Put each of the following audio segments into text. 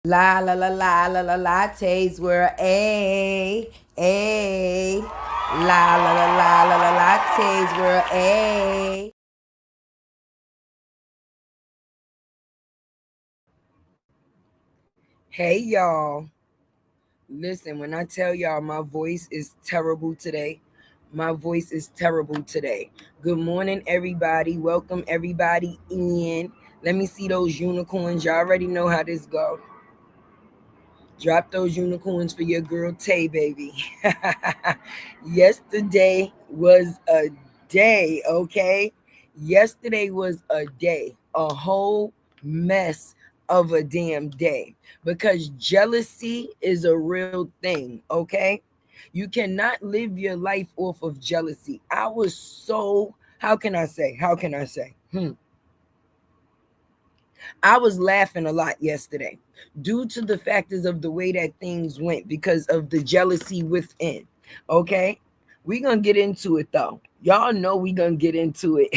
La la la la la la lattes were a la la la la la la lattes were a. Hey y'all, listen, when I tell y'all my voice is terrible today, my voice is terrible today. Good morning, everybody. Welcome everybody in. Let me see those unicorns. Y'all already know how this go. Drop those unicorns for your girl Tay, baby. Yesterday was a day, okay? Yesterday was a day, a whole mess of a damn day. Because jealousy is a real thing, okay? You cannot live your life off of jealousy. I was so, how can I say? I was laughing a lot yesterday due to the factors of the way that things went because of the jealousy within. Okay? We gonna get into it though. Y'all know we gonna get into it.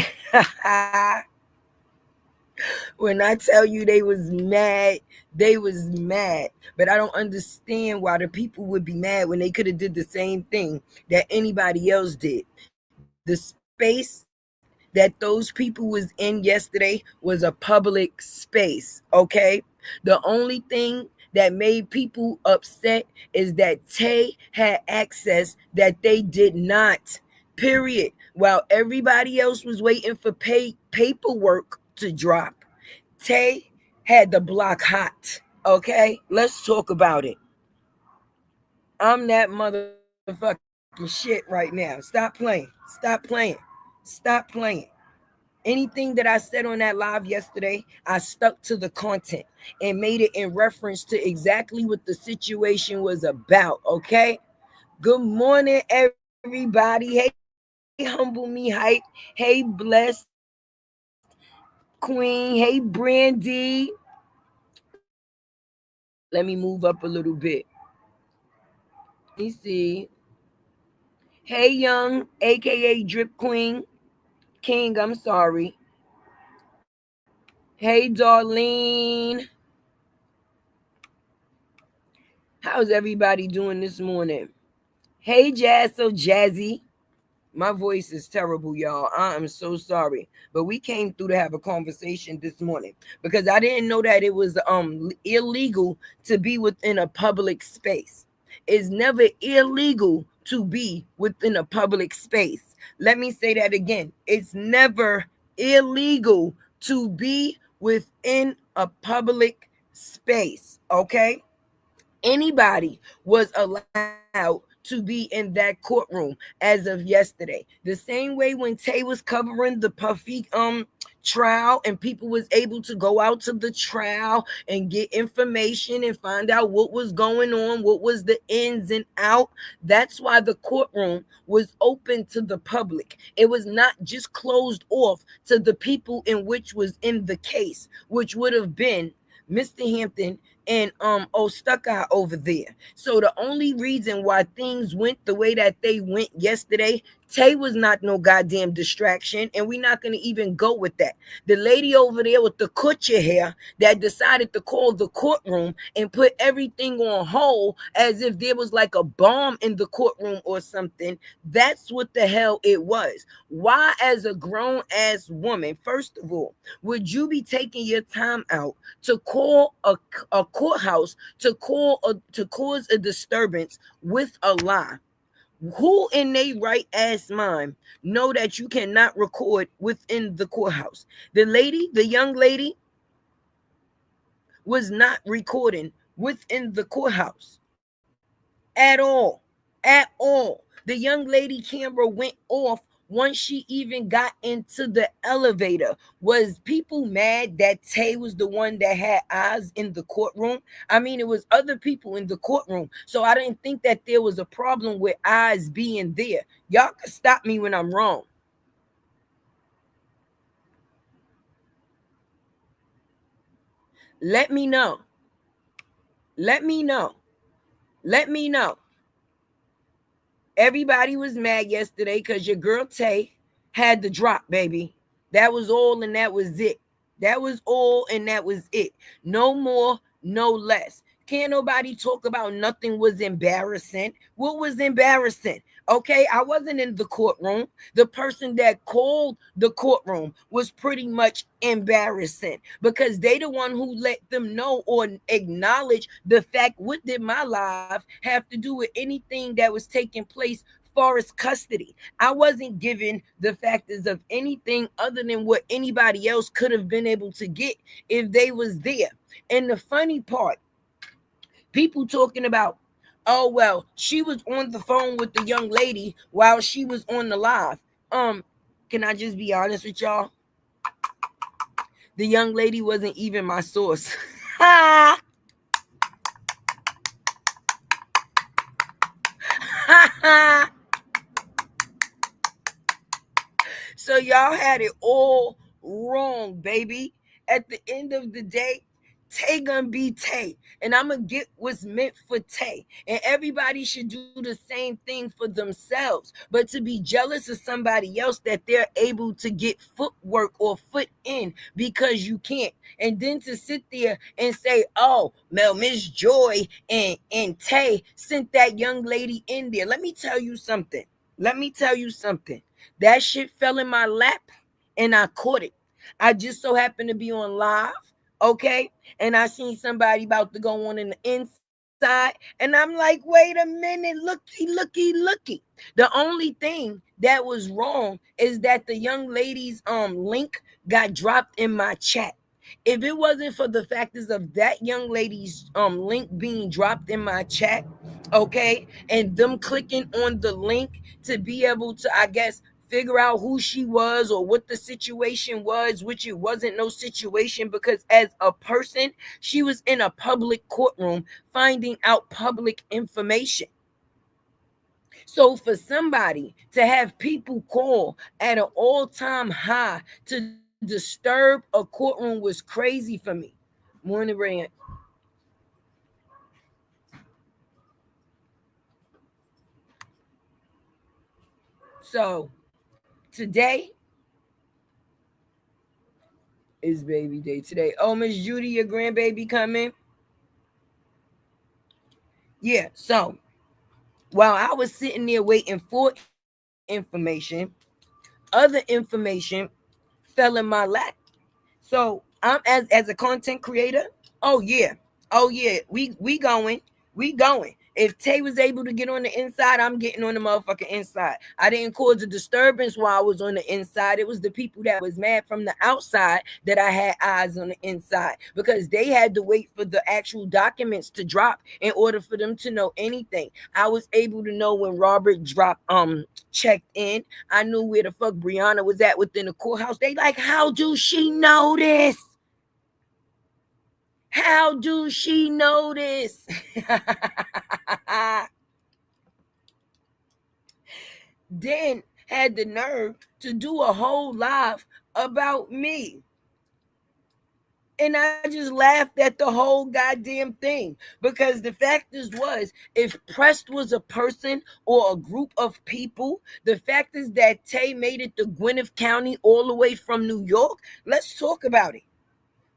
When I tell you they was mad, they was mad. But I don't understand why the people would be mad when they could have did the same thing that anybody else did. The space that those people was in yesterday was a public space, okay? The only thing that made people upset is that Tay had access that they did not. Period. While everybody else was waiting for paperwork to drop, Tay had the block hot. Okay? Let's talk about it. I'm that motherfucking shit right now. Stop playing. Stop playing. Stop playing. Anything that I said on that live yesterday, I stuck to the content and made it in reference to exactly what the situation was about. Okay. Good morning, everybody. Hey, humble me hype. Hey, blessed queen. Hey, Brandy. Let me move up a little bit. Let me see. Hey, young, aka Drip Queen. King, I'm sorry. Hey, Darlene. How's everybody doing this morning? Hey, Jazz, so jazzy. My voice is terrible, y'all. I am so sorry. But we came through to have a conversation this morning because I didn't know that it was illegal to be within a public space. It's never illegal to be within a public space. Let me say that again. It's never illegal to be within a public space, okay? Anybody was allowed to be in that courtroom as of yesterday. The same way when Tay was covering the Puffy trial and people was able to go out to the trial and get information and find out what was going on, what was the ins and out. That's why the courtroom was open to the public. It was not just closed off to the people in which was in the case, which would have been Mr. Hampton and Stuckeye over there. So the only reason why things went the way that they went yesterday, Tay was not no goddamn distraction, and we're not gonna even go with that. The lady over there with the kutcher hair that decided to call the courtroom and put everything on hold as if there was like a bomb in the courtroom or something. That's what the hell it was. Why, as a grown ass woman, first of all, would you be taking your time out to call a courthouse to cause a disturbance with a lie? Who in their right ass mind know that you cannot record within the courthouse? The young lady was not recording within the courthouse at all. At all. The young lady camera went off once she even got into the elevator. Was people mad that Tay was the one that had eyes in the courtroom? I mean, it was other people in the courtroom. So I didn't think that there was a problem with eyes being there. Y'all can stop me when I'm wrong. Let me know. Let me know. Let me know. Everybody was mad yesterday because your girl Tay had the drop, baby. That was all and that was it. That was all and that was it. No more, no less. Can't nobody talk about nothing was embarrassing. What was embarrassing? Okay, I wasn't in the courtroom. The person that called the courtroom was pretty much embarrassing because they the one who let them know or acknowledge the fact, what did my life have to do with anything that was taking place far as custody? I wasn't given the factors of anything other than what anybody else could have been able to get if they was there. And the funny part, people talking about, oh well, she was on the phone with the young lady while she was on the live. Can I just be honest with y'all? The young lady wasn't even my source. So y'all had it all wrong, baby. At the end of the day, Tay gonna be Tay, and I'm gonna get what's meant for Tay. And everybody should do the same thing for themselves. But to be jealous of somebody else that they're able to get footwork or foot in because you can't, and then to sit there and say, "Oh, Mel, Miss Joy and Tay sent that young lady in there." Let me tell you something. Let me tell you something. That shit fell in my lap and I caught it. I just so happened to be on live, okay? And I seen somebody about to go on in the inside, and I'm like, wait a minute, looky. The only thing that was wrong is that the young lady's link got dropped in my chat. If it wasn't for the factors of that young lady's link being dropped in my chat, okay, and them clicking on the link to be able to, I guess, figure out who she was or what the situation was, which it wasn't no situation, because as a person, she was in a public courtroom finding out public information. So for somebody to have people call at an all-time high to disturb a courtroom was crazy for me. Morning, Rand. So today is baby day today. Oh, Miss Judy, your grandbaby coming? Yeah. So while I was sitting there waiting for information, other information fell in my lap. So I'm as a content creator. Oh yeah, oh yeah, we going, we going. If Tay was able to get on the inside, I'm getting on the motherfucking inside. I didn't cause a disturbance while I was on the inside. It was the people that was mad from the outside that I had eyes on the inside because they had to wait for the actual documents to drop in order for them to know anything. I was able to know when Robert dropped checked in. I knew where the fuck BRIANA was at within the courthouse. They like, how do she know this? How do she know this? Then had the nerve to do a whole live about me. And I just laughed at the whole goddamn thing because the fact is was, if Prest was a person or a group of people, the fact is that Tay made it to Gwinnett County all the way from New York. Let's talk about it.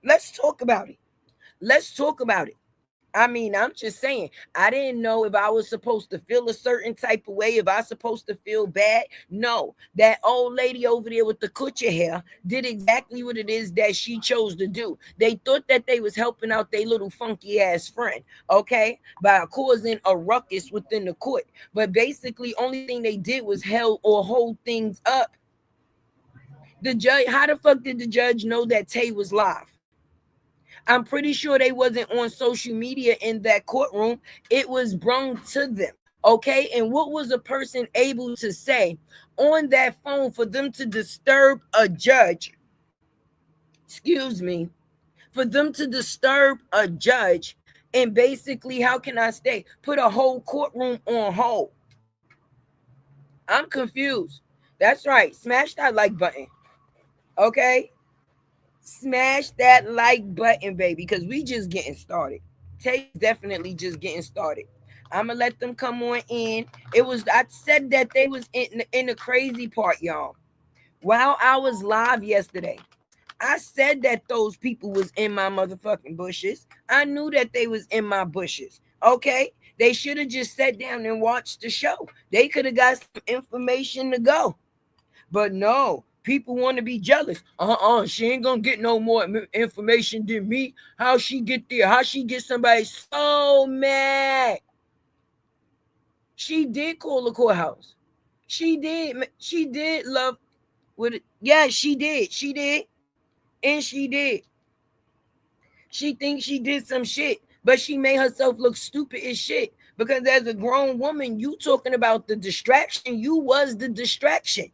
Let's talk about it. Let's talk about it. I mean, I'm just saying, I didn't know if I was supposed to feel a certain type of way, if I was supposed to feel bad. No, that old lady over there with the kutcher hair did exactly what it is that she chose to do. They thought that they was helping out their little funky ass friend, okay, by causing a ruckus within the court. But basically, only thing they did was held or hold things up. The judge, how the fuck did the judge know that Tay was live? I'm pretty sure they wasn't on social media in that courtroom. It was brung to them. Okay. And what was a person able to say on that phone for them to disturb a judge? Excuse me. For them to disturb a judge and basically, how can I say, put a whole courtroom on hold? I'm confused. That's right. Smash that like button. Okay. Smash that like button, baby, because we just getting started. Tay's definitely just getting started. I'm gonna let them come on in. It was, I said that they was in the crazy part, y'all. While I was live yesterday, I said that those people was in my motherfucking bushes. I knew that they was in my bushes. Okay? They should have just sat down and watched the show. They could have got some information to go. But no, people want to be jealous. She ain't gonna get no more information than me. How she get there? How she get somebody so mad? She did call the courthouse. She did. She did love with it. Yeah, she did. She did. And she did. She thinks she did some shit, but she made herself look stupid as shit. Because as a grown woman, you talking about the distraction. You was the distraction.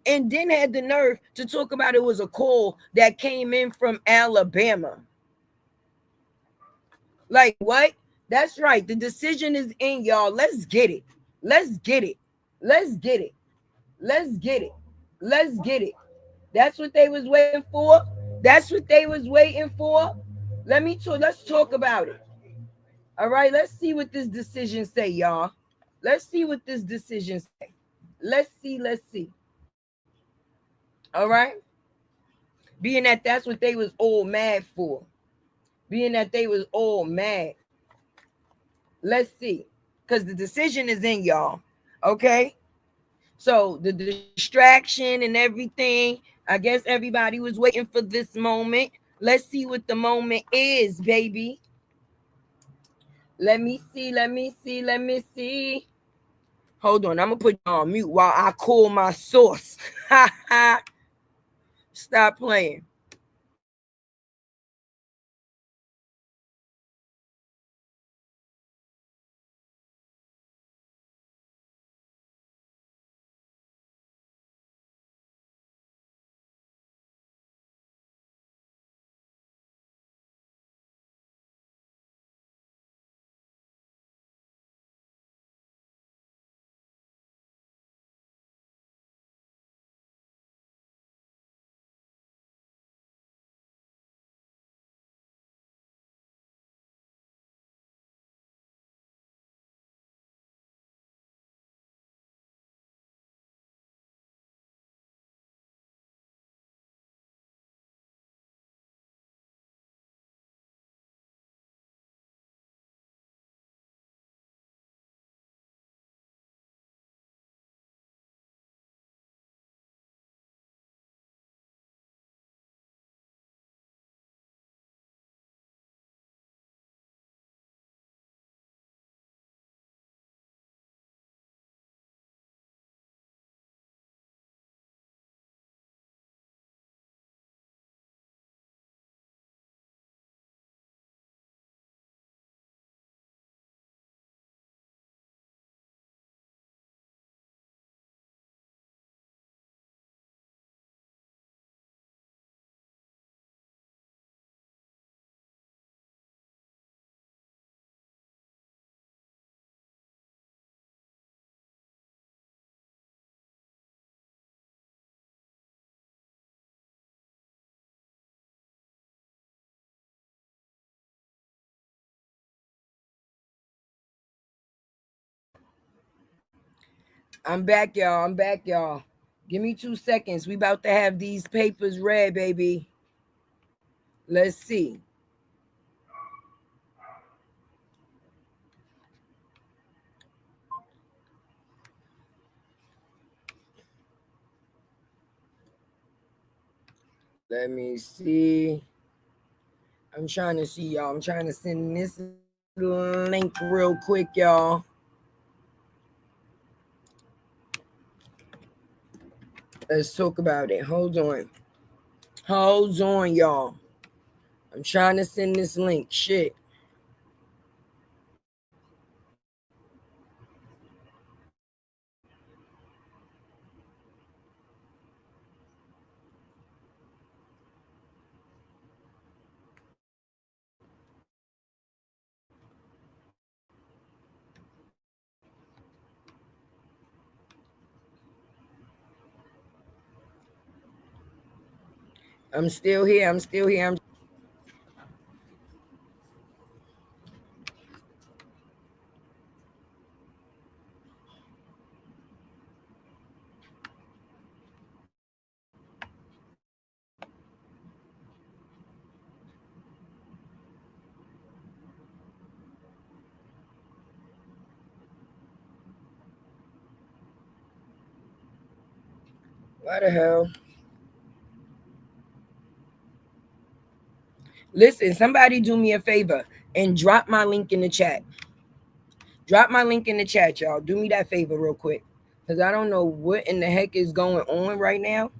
And then had the nerve to talk about it was a call that came in from Alabama. Like what? That's right. The decision is in, y'all. Let's get it. Let's get it. Let's get it. Let's get it. Let's get it. That's what they was waiting for. That's what they was waiting for. Let me talk. Let's talk about it. All right. Let's see what this decision say, y'all. Let's see what this decision say. Let's see. Let's see. All right. Being that that's what they was all mad for. Being that they was all mad. Let's see. Because the decision is in, y'all. Okay. So the distraction and everything, I guess everybody was waiting for this moment. Let's see what the moment is, baby. Let me see. Let me see. Let me see. Hold on. I'm going to put you on mute while I call my source. Stop playing. I'm back, y'all. I'm back, y'all. Give me 2 seconds. We about to have these papers read, baby. Let's see. Let me see. I'm trying to see, y'all. I'm trying to send this link real quick, y'all. Let's talk about it. Hold on. Hold on, y'all. I'm trying to send this link. Shit. I'm still here. I'm still here. Why the hell? Listen, somebody do me a favor and drop my link in the chat. Drop my link in the chat, y'all. Do me that favor real quick. Because I don't know what in the heck is going on right now,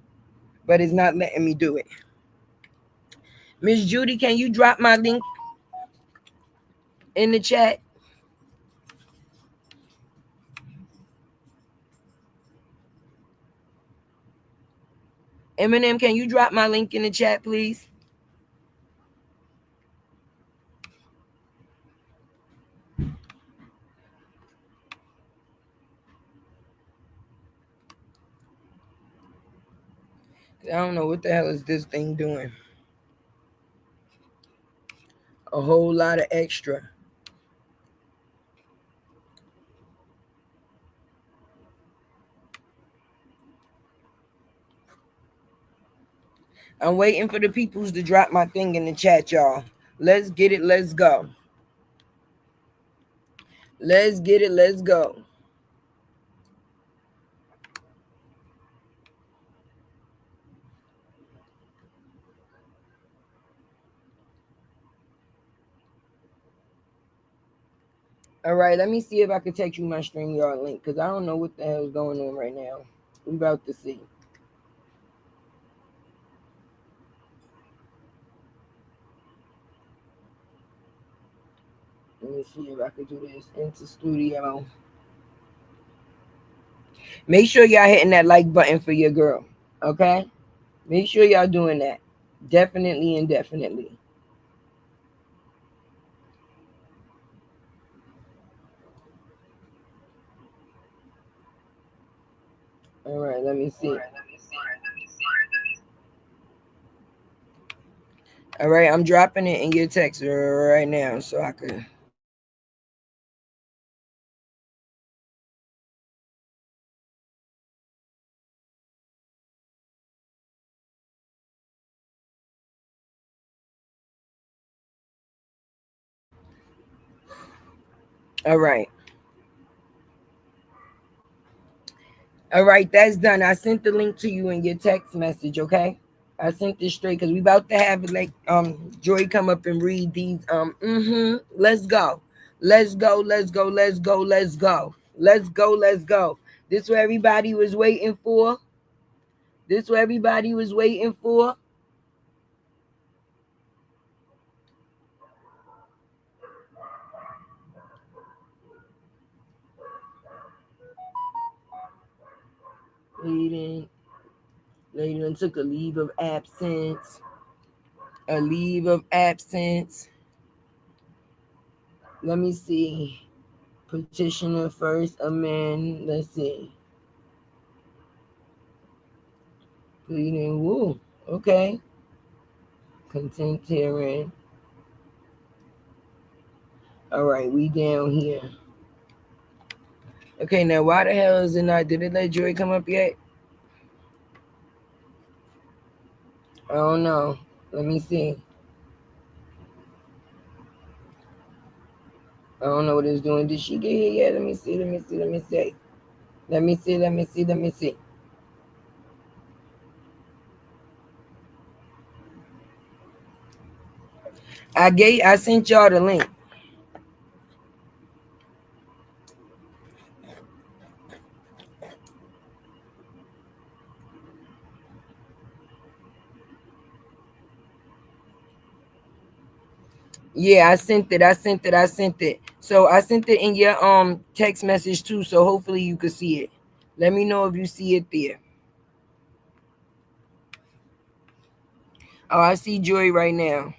but it's not letting me do it. Miss Judy, can you drop my link in the chat? Eminem, can you drop my link in the chat, please? I don't know what the hell is this thing doing. A whole lot of extra. I'm waiting for the peoples to drop my thing in the chat, y'all. Let's get it. Let's go. Let's get it. Let's go. All right, let me see if I can text you my StreamYard link because I don't know what the hell is going on right now. We about to see. Let me see if I can do this into studio. Make sure y'all hitting that like button for your girl. Okay? Make sure y'all doing that. Definitely and definitely. All right, let me see. All right, I'm dropping it in your text right now so I could. All right. All right, that's done. I sent the link to you in your text message, okay? I sent this straight because we about to have like Joy come up and read these. Let's go. Let's go. Let's go. Let's go. Let's go. Let's go. Let's go. This what everybody was waiting for. This what everybody was waiting for. Lady, lady took a leave of absence. A leave of absence. Let me see. Petitioner first amend. Let's see. Pleading. Woo. Okay. Content hearing. All right, we down here. Okay, now why the hell is it not? Did it let Joy come up yet? I don't know. Let me see. I don't know what it's doing. Did she get here yet? Let me see. Let me see. Let me see. Let me see. Let me see. Let me see. I sent y'all the link. Yeah, I sent it. I sent it. I sent it. So I sent it in your text message too. So hopefully you can see it. Let me know if you see it there. Oh, I see Joy right now.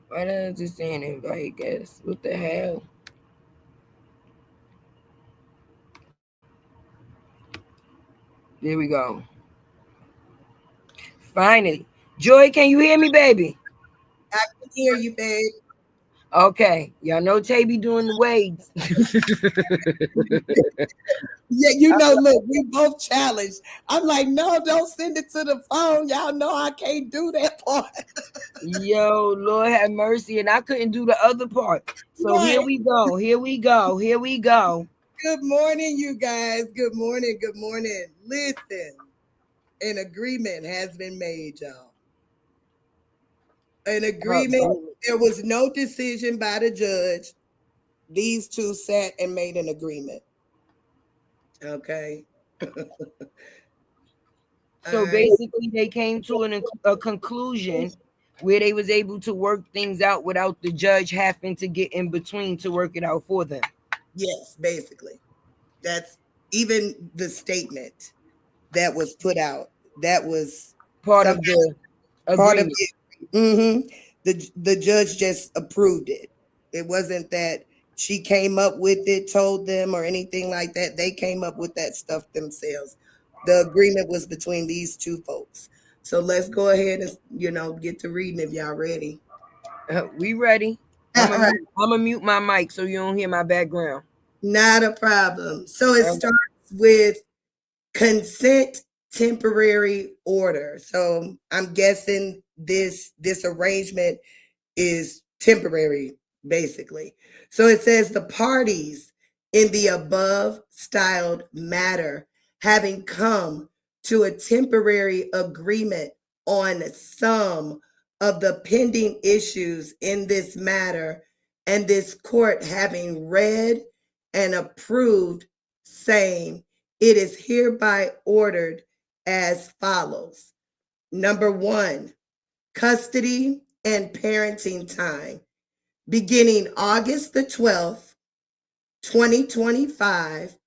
Why does it saying invite guests? What the hell? There we go. Finally. Joy, can you hear me, baby? I can hear you, babe. Okay, y'all know Tay be doing the weights. Yeah, you know, look, we both challenged. I'm like, no, don't send it to the phone. Y'all know I can't do that part. Yo, Lord have mercy. And I couldn't do the other part. So here Right. we go. Here we go. Here we go. Good morning, you guys. Good morning. Good morning. Listen, an agreement has been made, y'all. An agreement. Oh, There was no decision by the judge. These two sat and made an agreement. Okay. All so right. basically, they came to a conclusion where they was able to work things out without the judge having to get in between to work it out for them. Yes, basically. That's even the statement that was put out. That was Part some of the part of agreement. it. Hmm. The judge just approved it. It wasn't that she came up with it, told them, or anything like that. They came up with that stuff themselves. The agreement was between these two folks. So let's go ahead and get to reading if y'all ready. We ready? All right, I'm gonna mute my mic so you don't hear my background. not a problem. So it Uh, starts with consent temporary order. So I'm guessing this arrangement is temporary, basically. So it says the parties in the above styled matter having come to a temporary agreement on some of the pending issues in this matter, and this court having read and approved, saying it is hereby ordered as follows. Number one, custody and parenting time beginning August the 12th, 2025,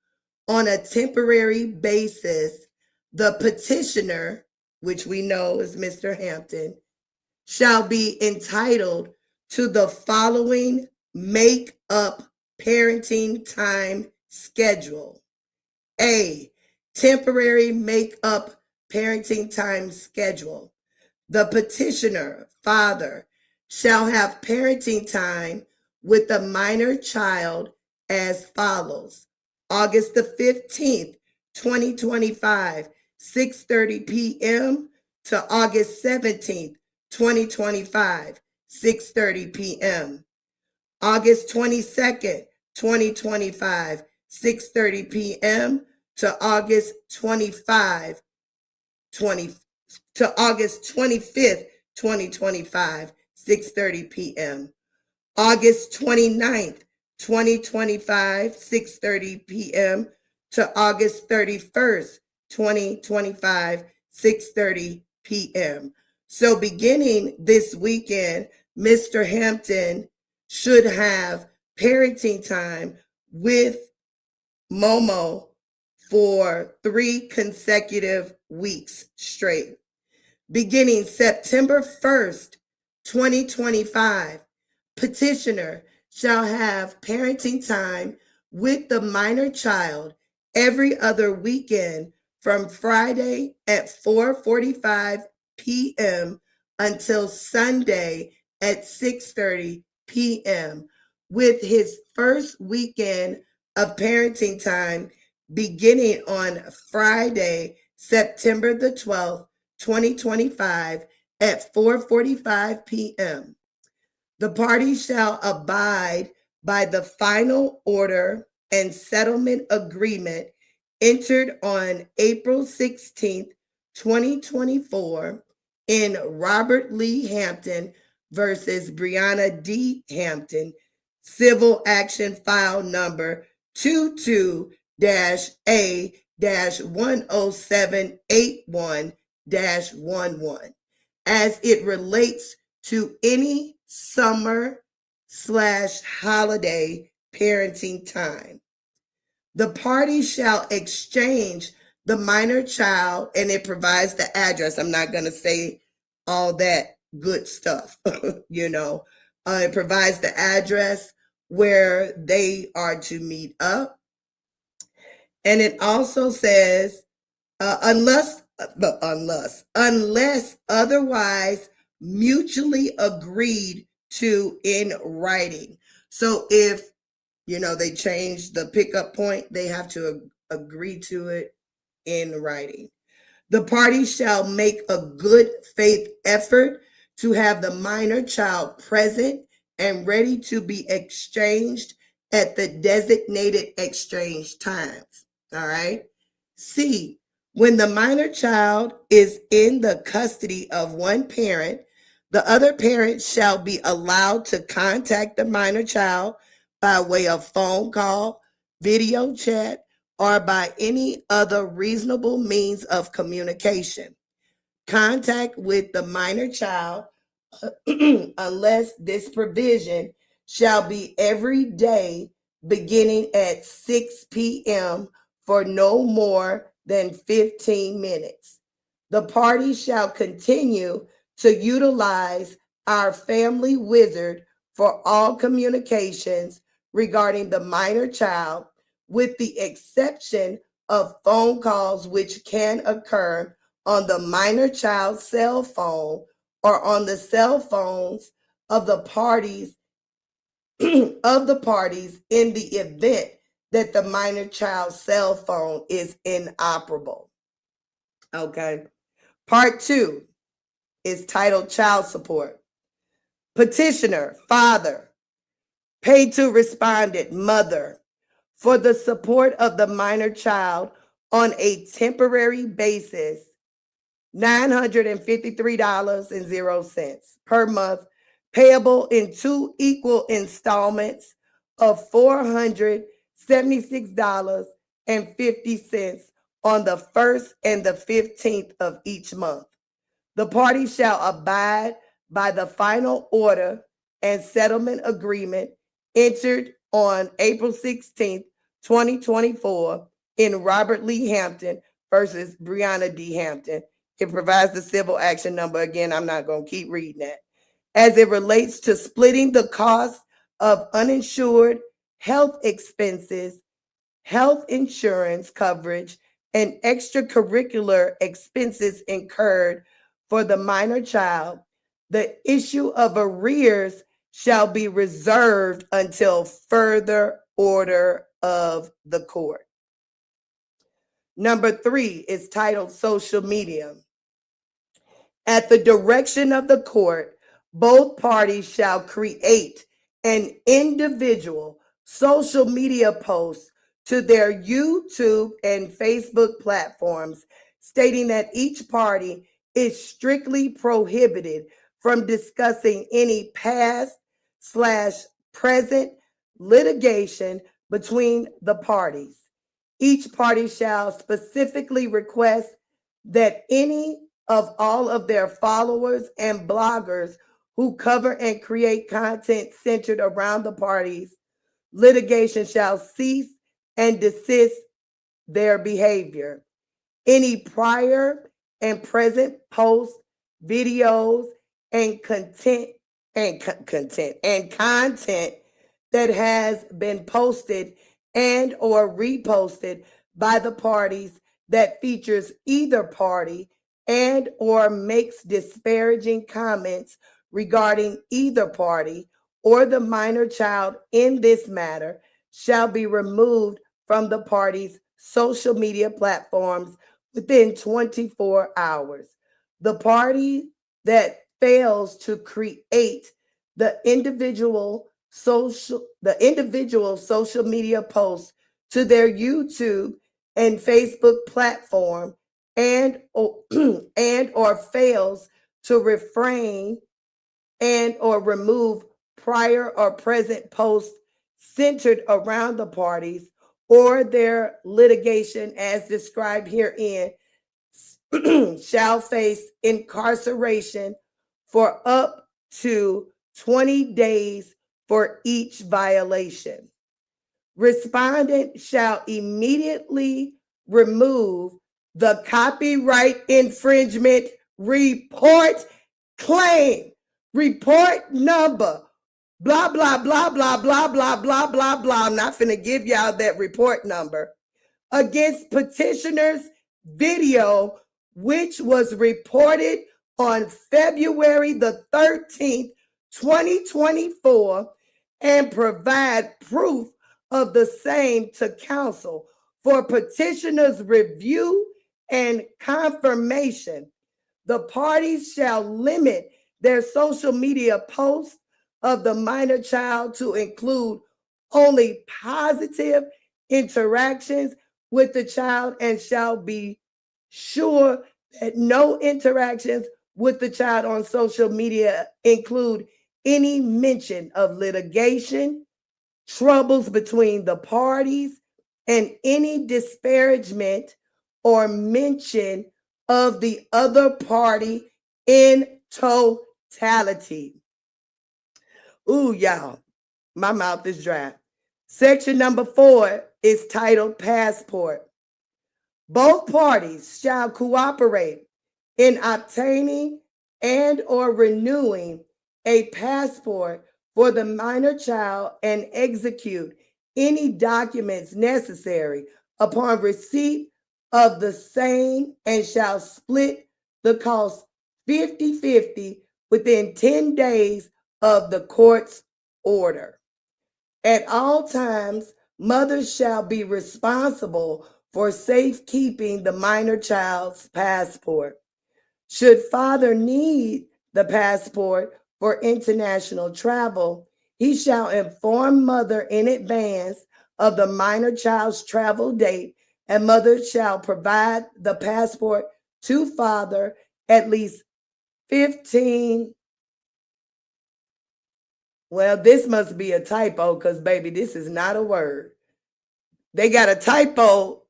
on a temporary basis. The petitioner, which we know is Mr. Hampton, shall be entitled to the following make up parenting time schedule. A. Temporary make up parenting time schedule. The petitioner, father, shall have parenting time with the minor child as follows. August the 15th, 2025, 6:30 p.m. to August 17th, 2025, 6:30 p.m. August 22nd, 2025, 6:30 p.m. to August 25, 20 to August 25th, 2025, 6:30 p.m. August 29th, 2025, 6:30 p.m. to August 31st, 2025, 6:30 p.m. So beginning this weekend, Mr. Hampton should have parenting time with Momo for 3 consecutive weeks straight. Beginning September 1st, 2025, petitioner shall have parenting time with the minor child every other weekend from Friday at 4:45 p.m. until Sunday at 6:30 p.m. with his first weekend of parenting time beginning on Friday, September the 12th, 2025 at 4:45 p.m. The parties shall abide by the final order and settlement agreement entered on April 16th, 2024 in Robert Lee Hampton versus Brianna D. Hampton, civil action file number 22-A-10781-11, as it relates to any summer/holiday parenting time. The parties shall exchange the minor child, and it provides the address. I'm not going to say all that good stuff, you know. It provides the address where they are to meet up. And it also says, unless otherwise mutually agreed to in writing. So if, they change the pickup point, they have to agree to it in writing. The parties shall make a good faith effort to have the minor child present and ready to be exchanged at the designated exchange times. All right. C, when the minor child is in the custody of one parent, the other parent shall be allowed to contact the minor child by way of phone call, video chat, or by any other reasonable means of communication. Contact with the minor child, unless this provision, shall be every day beginning at 6 p.m. for no more than 15 minutes. The party shall continue to utilize our family wizard for all communications regarding the minor child, with the exception of phone calls which can occur on the minor child's cell phone or on the cell phones of the parties in the event that the minor child's cell phone is inoperable. Okay. Part 2 is titled Child Support. Petitioner, father, paid to respondent, mother, for the support of the minor child on a temporary basis, $953.00 per month, payable in 2 equal installments of $476.50 on the 1st and the 15th of each month. The party shall abide by the final order and settlement agreement entered on April 16th, 2024 in Robert Lee Hampton versus Brianna D. Hampton. It provides the civil action number. Again, I'm not going to keep reading that. As it relates to splitting the cost of uninsured health expenses, health insurance coverage, and extracurricular expenses incurred for the minor child, the issue of arrears shall be reserved until further order of the court. Number 3 is titled Social Media. At the direction of the court, both parties shall create an individual social media post to their YouTube and Facebook platforms, stating that each party is strictly prohibited from discussing any past/present litigation between the parties. Each party shall specifically request that any of all of their followers and bloggers who cover and create content centered around the parties' litigation shall cease and desist their behavior. Any prior and present posts, videos, and content that has been posted and or reposted by the parties that features either party and or makes disparaging comments regarding either party or the minor child in this matter shall be removed from the party's social media platforms within 24 hours. The party that fails to create the individual social media posts to their YouTube and Facebook platform and or fails to refrain and or remove prior or present posts centered around the parties or their litigation as described herein shall face incarceration for up to 20 days for each violation. Respondent shall immediately remove the copyright infringement report claim. Report number, blah, blah, blah, blah, blah, blah, blah, blah, blah. I'm not finna give y'all that report number. Against petitioner's video, which was reported on February the 13th, 2024 and provide proof of the same to counsel for petitioner's review and confirmation. The parties shall limit their social media posts of the minor child to include only positive interactions with the child and shall be sure that no interactions with the child on social media include any mention of litigation, troubles between the parties, and any disparagement or mention of the other party in totality. Ooh, y'all, my mouth is dry. Section number 4 is titled Passport. Both parties shall cooperate in obtaining and or renewing a passport for the minor child and execute any documents necessary upon receipt of the same and shall split the cost 50-50 within 10 days of the court's order. At all times, mothers shall be responsible for safekeeping the minor child's passport. Should father need the passport for international travel, he shall inform mother in advance of the minor child's travel date, and mother shall provide the passport to father at least 15. Well, this must be a typo because, baby, this is not a word. They got a typo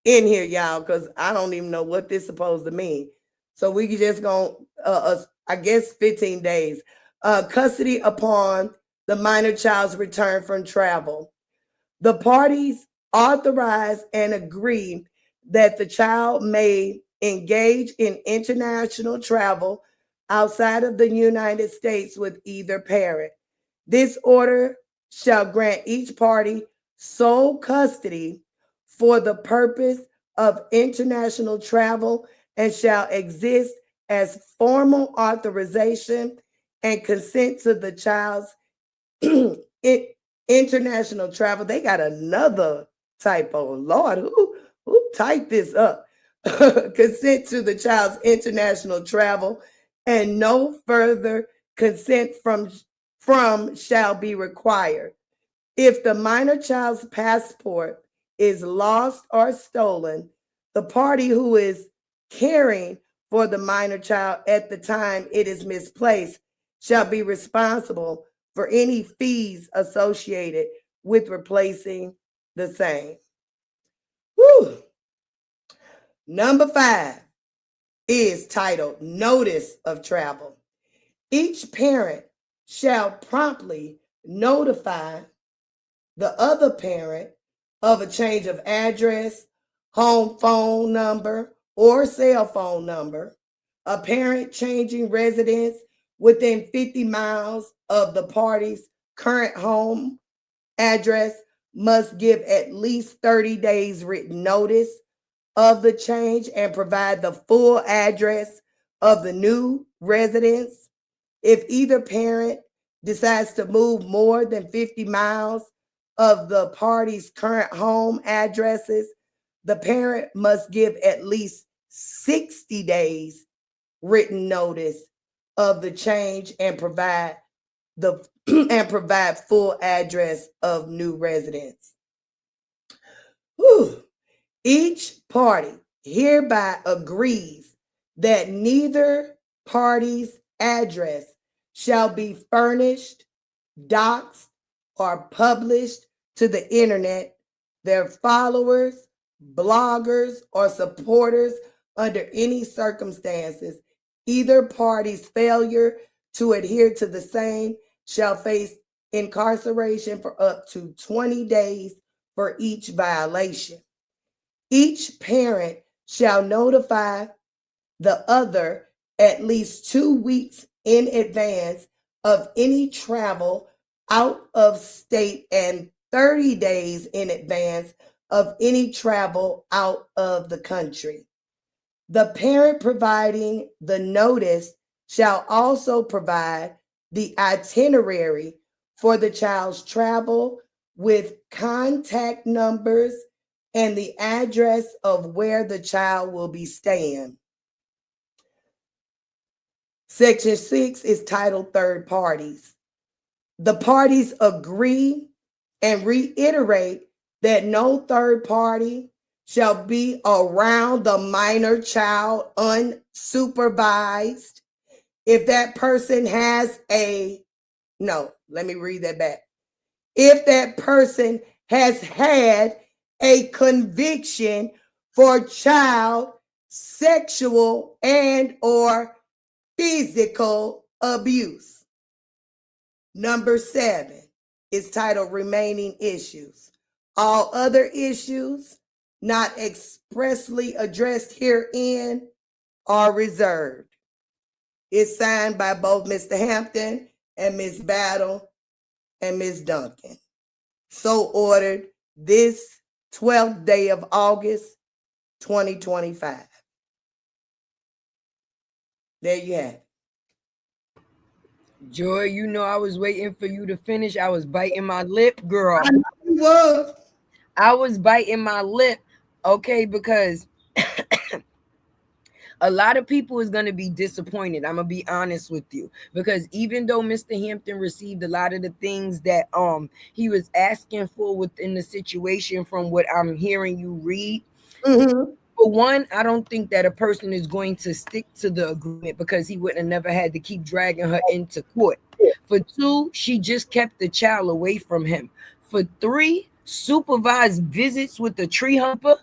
in here, y'all, because I don't even know what this is supposed to mean. So we just going I guess 15 days. Custody upon the minor child's return from travel. The parties authorize and agree that the child may engage in international travel outside of the United States with either parent. This order shall grant each party sole custody for the purpose of international travel and shall exist as formal authorization and consent to the child's international travel. They got another typo. Lord, who typed this up? Consent to the child's international travel, and no further consent from shall be required. If the minor child's passport is lost or stolen, the party who is caring for the minor child at the time it is misplaced shall be responsible for any fees associated with replacing the same. Whew. Number 5 is titled Notice of Travel. Each parent shall promptly notify the other parent of a change of address, home phone number, or cell phone number. A parent changing residence within 50 miles of the party's current home address must give at least 30 days written notice of the change and provide the full address of the new residence. If either parent decides to move more than 50 miles of the party's current home addresses, the parent must give at least 60 days written notice of the change and provide full address of new residence. Whew. Each party hereby agrees that neither party's address shall be furnished, doxed, or published to the internet, their followers, bloggers, or supporters under any circumstances. Either party's failure to adhere to the same shall face incarceration for up to 20 days for each violation. Each parent shall notify the other at least 2 weeks in advance of any travel out of state and 30 days in advance of any travel out of the country. The parent providing the notice shall also provide the itinerary for the child's travel with contact numbers and the address of where the child will be staying. Section 6 is titled Third Parties. The parties agree and reiterate that no third party shall be around the minor child unsupervised if that person has a, no, let me read that back. If that person has had a conviction for child sexual and or physical abuse. Number 7 is titled Remaining Issues. All other issues not expressly addressed herein are reserved. It's signed by both Mr. Hampton and Ms. Battle and Ms. Duncan. So ordered this 12th day of August, 2025. There you have it. Joy, you know I was waiting for you to finish. I was biting my lip, girl. I know you was. I was biting my lip, okay, because a lot of people is going to be disappointed. I'm going to be honest with you, because even though Mr. Hampton received a lot of the things that he was asking for within the situation from what I'm hearing you read, for one, I don't think that a person is going to stick to the agreement because he would have never had to keep dragging her into court. For two, she just kept the child away from him. For three, supervised visits with the tree humper.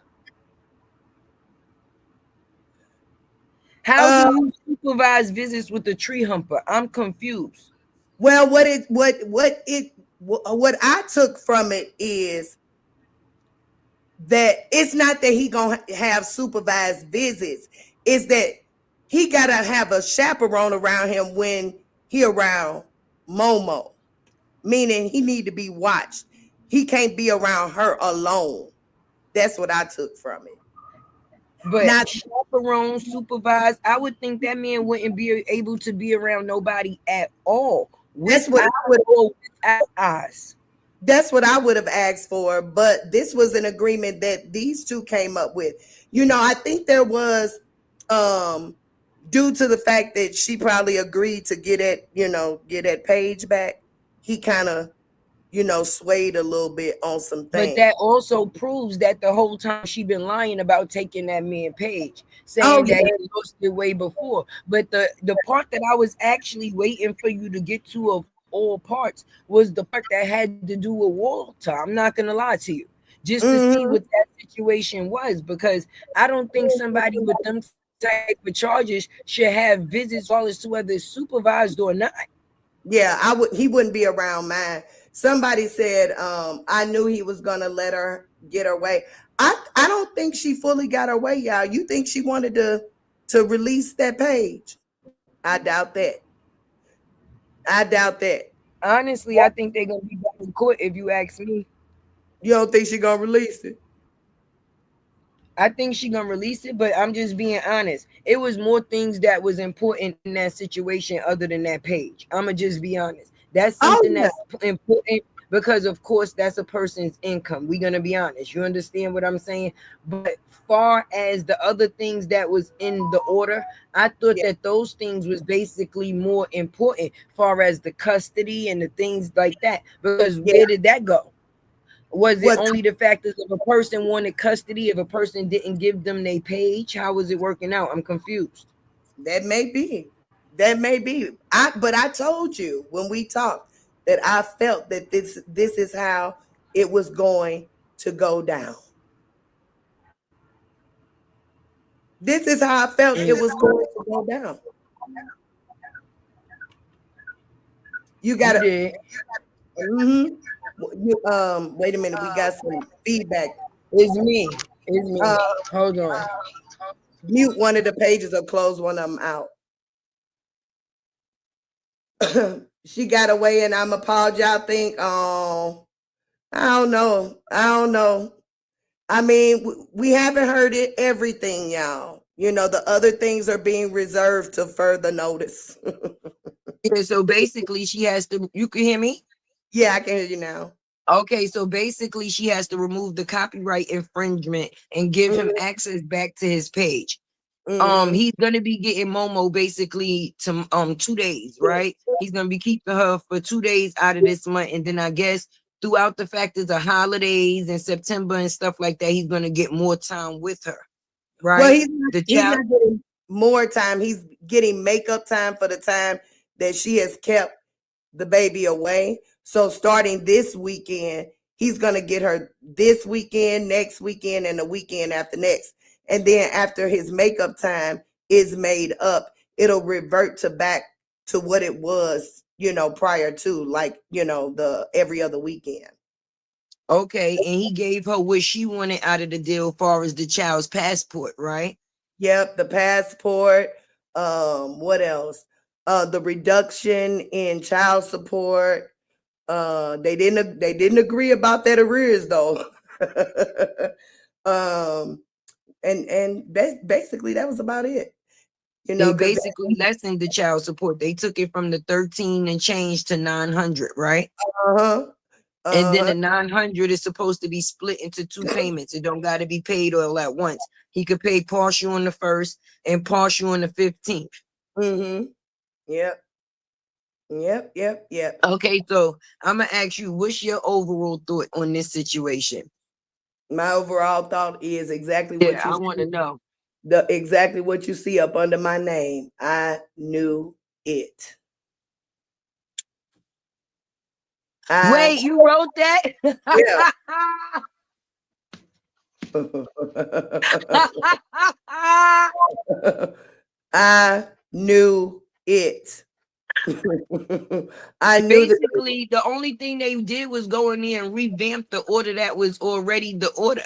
How do you supervise visits with the tree humper? I'm confused. Well, what I took from it is that it's not that he gonna have supervised visits. It's that he gotta have a chaperone around him when he around Momo, meaning he need to be watched. He can't be around her alone. That's what I took from it. But Now, chaperone, supervised, I would think that man wouldn't be able to be around nobody at all that's what without I would. or without eyes. That's what I would have asked for, but this was an agreement that these two came up with. I think there was, due to the fact that she probably agreed to get that page back, he kind of, swayed a little bit on some But things. that also proves that the whole time she been lying about taking that man page, Oh saying that yeah, he lost it way before. But the part that I was actually waiting for you to get to of all parts was the part that had to do with Walter. I'm not gonna lie to you. Just to see hmm what that situation was, because I don't think somebody with them type of charges should have visits regardless to whether it's supervised or not. yeah. He wouldn't be around mine. Somebody said, I knew he was gonna let her get her way. I don't think she fully got her way, y'all. You think she wanted to release that page? I doubt that. I doubt that. Honestly, I think they're gonna be back in court if you ask me. You don't think she gonna release it? I think she gonna release it, but I'm just being honest. It was more things that was important in that situation other than that page. I'ma just be honest. That's Oh something yeah, that's important because, of course, that's a person's income. We're gonna be honest. You understand what I'm saying? But far as the other things that was in the order, I thought yeah, that those things was basically more important, far as the custody and the things like that. Because yeah. where did that go? Was it What only the factors of a person wanted custody if a person didn't give them their page? How was it working out? I'm confused. that may be. That may be. But I told you when we talked that I felt that this is how it was going to go down. This is how I felt it was going to go down. You You gotta. did. Wait a minute. We got some feedback. It's me. It's me. Uh, Hold on. Mute one of the pages or close one of them out. She got away, and I'm appalled. Y'all think, oh, I don't know. I don't know. I mean, we haven't heard everything, y'all. The other things are being reserved to further notice. Yeah, so basically she has to, you can hear me? Yeah, I can hear you now. Okay, so basically she has to remove the copyright infringement and give him access back to his page. Mm-hmm. He's gonna be getting Momo basically to 2 days, right? He's gonna be keeping her for 2 days out of this month, and then I guess throughout the factors of holidays and September and stuff like that, he's gonna get more time with her, Well, right? The he's child. not getting more time. He's getting makeup time for the time that she has kept the baby away. So starting this weekend, he's gonna get her this weekend, next weekend, and the weekend after next. And then after his makeup time is made up, it'll revert to back to what it was, prior to, like, the every other weekend. Okay, and he gave her what she wanted out of the deal, as far as the child's passport, right? Yep, the passport. What else? The reduction in child support. They didn't agree about that arrears though. um, and basically that was about it. They Because basically lessened the child support. They took it from the 13 and change to 900, right? uh-huh, And then uh-huh, the 900 is supposed to be split into two payments. It don't got to be paid all at once. He could pay partial on the first and partial on the 15th. mm-hmm, yep, yep. Okay, so I'm gonna ask you, what's your overall thought on this situation? My overall thought is exactly Yeah, what you I want see, to know. exactly what you see up under my name. I knew it. I Wait, you wrote that? Yeah. I knew it. I knew that. Basically, the only thing they did was go in there and revamp the order that was already the order.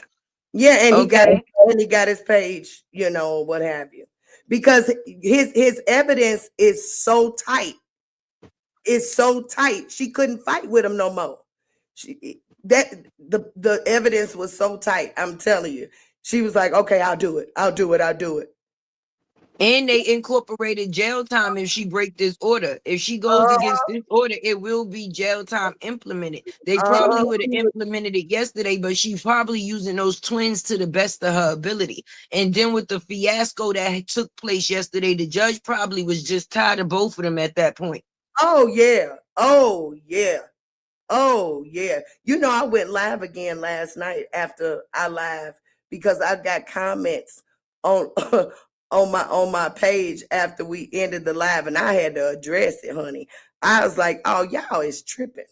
Yeah, and Okay. he got his page, what have you. Because his evidence is so tight. It's so tight. She couldn't fight with him no more. The evidence was so tight. I'm telling you. She was like, "Okay, I'll do it. I'll do it. I'll do it." And they incorporated jail time if she break this order. If she goes against this order, it will be jail time implemented. They probably would have Uh-huh. implemented it yesterday, but she's probably using those twins to the best of her ability. And then with the fiasco that took place yesterday, the judge probably was just tired of both of them at that point. Oh yeah. Oh yeah. Oh yeah. I went live again last night after I live because I got comments on on my page after we ended the live, and I had to address it, honey. I was like, "Oh, y'all is tripping."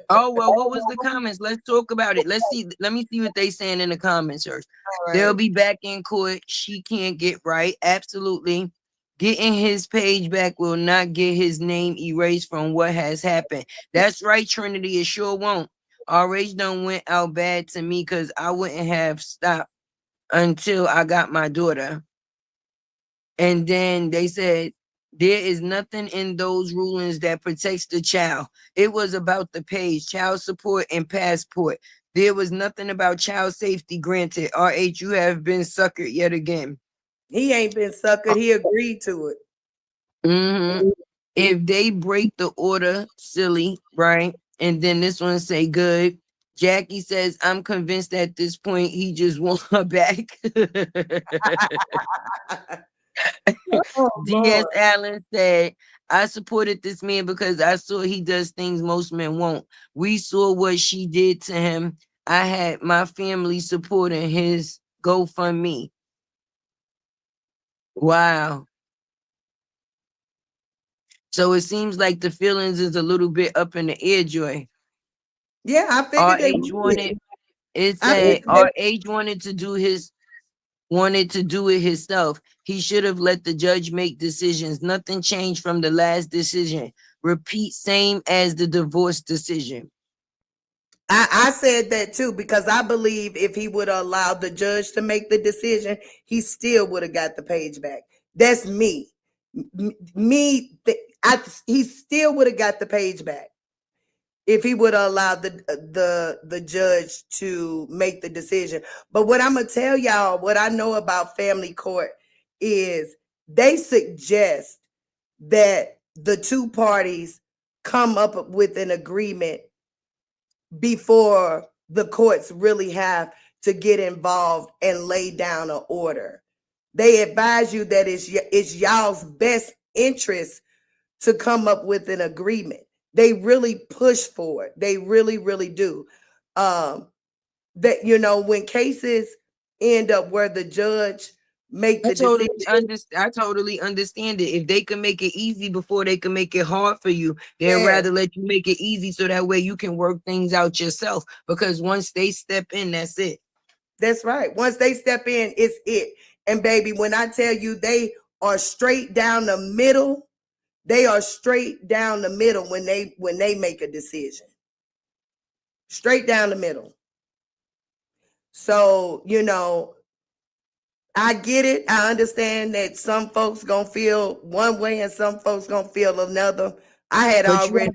Oh, well, what was the comments? Let's talk about it. Let's see. Let me see what they saying in the comments first. All They'll right. be back in court. She can't get right. Absolutely. Getting his page back will not get his name erased from what has happened. That's right, Trinity. It sure won't. RH done went out bad to me because I wouldn't have stopped until I got my daughter. And then they said, there is nothing in those rulings that protects the child. It was about the page, child support, and passport. There was nothing about child safety granted. RH, you have been suckered yet again. He ain't been suckered. He agreed to it. Mm-hmm. If they break the order, silly, right? And then this one say good. Jackie says, I'm convinced at this point he just wants her back. Oh D.S. Lord. Allen said, I supported this man because I saw he does things most men won't. We saw what she did to him. I had my family supporting his GoFundMe. Wow. So it seems like the feelings is a little bit up in the air, Joy. Yeah, I figured they RH would. wanted, it I said figured they RH wanted to do it himself. He should have let the judge make decisions. Nothing changed from the last decision. Repeat same as the divorce decision. I said that too because I believe if he would have allowed the judge to make the decision, he still would have got the page back. That's me. He still would have got the page back if he would have allowed the judge to make the decision. But what I'm gonna tell y'all, what I know about family court is they suggest that the two parties come up with an agreement before the courts really have to get involved and lay down an order. They advise you that it's y'all's best interest to come up with an agreement. They really push for it. They really, really do. Um, that when cases end up where the judge make the decision. I totally understand it. If they can make it easy before they can make it hard for you, they'd Yeah, rather let you make it easy so that way you can work things out yourself. Because once they step in, that's it. that's right. Once they step in, it's it. And baby, when I tell you they are straight down the middle, they are straight down the middle when they make a decision. Straight down the middle. So, I get it. I understand that some folks gonna feel one way and some folks gonna feel another. I had But already.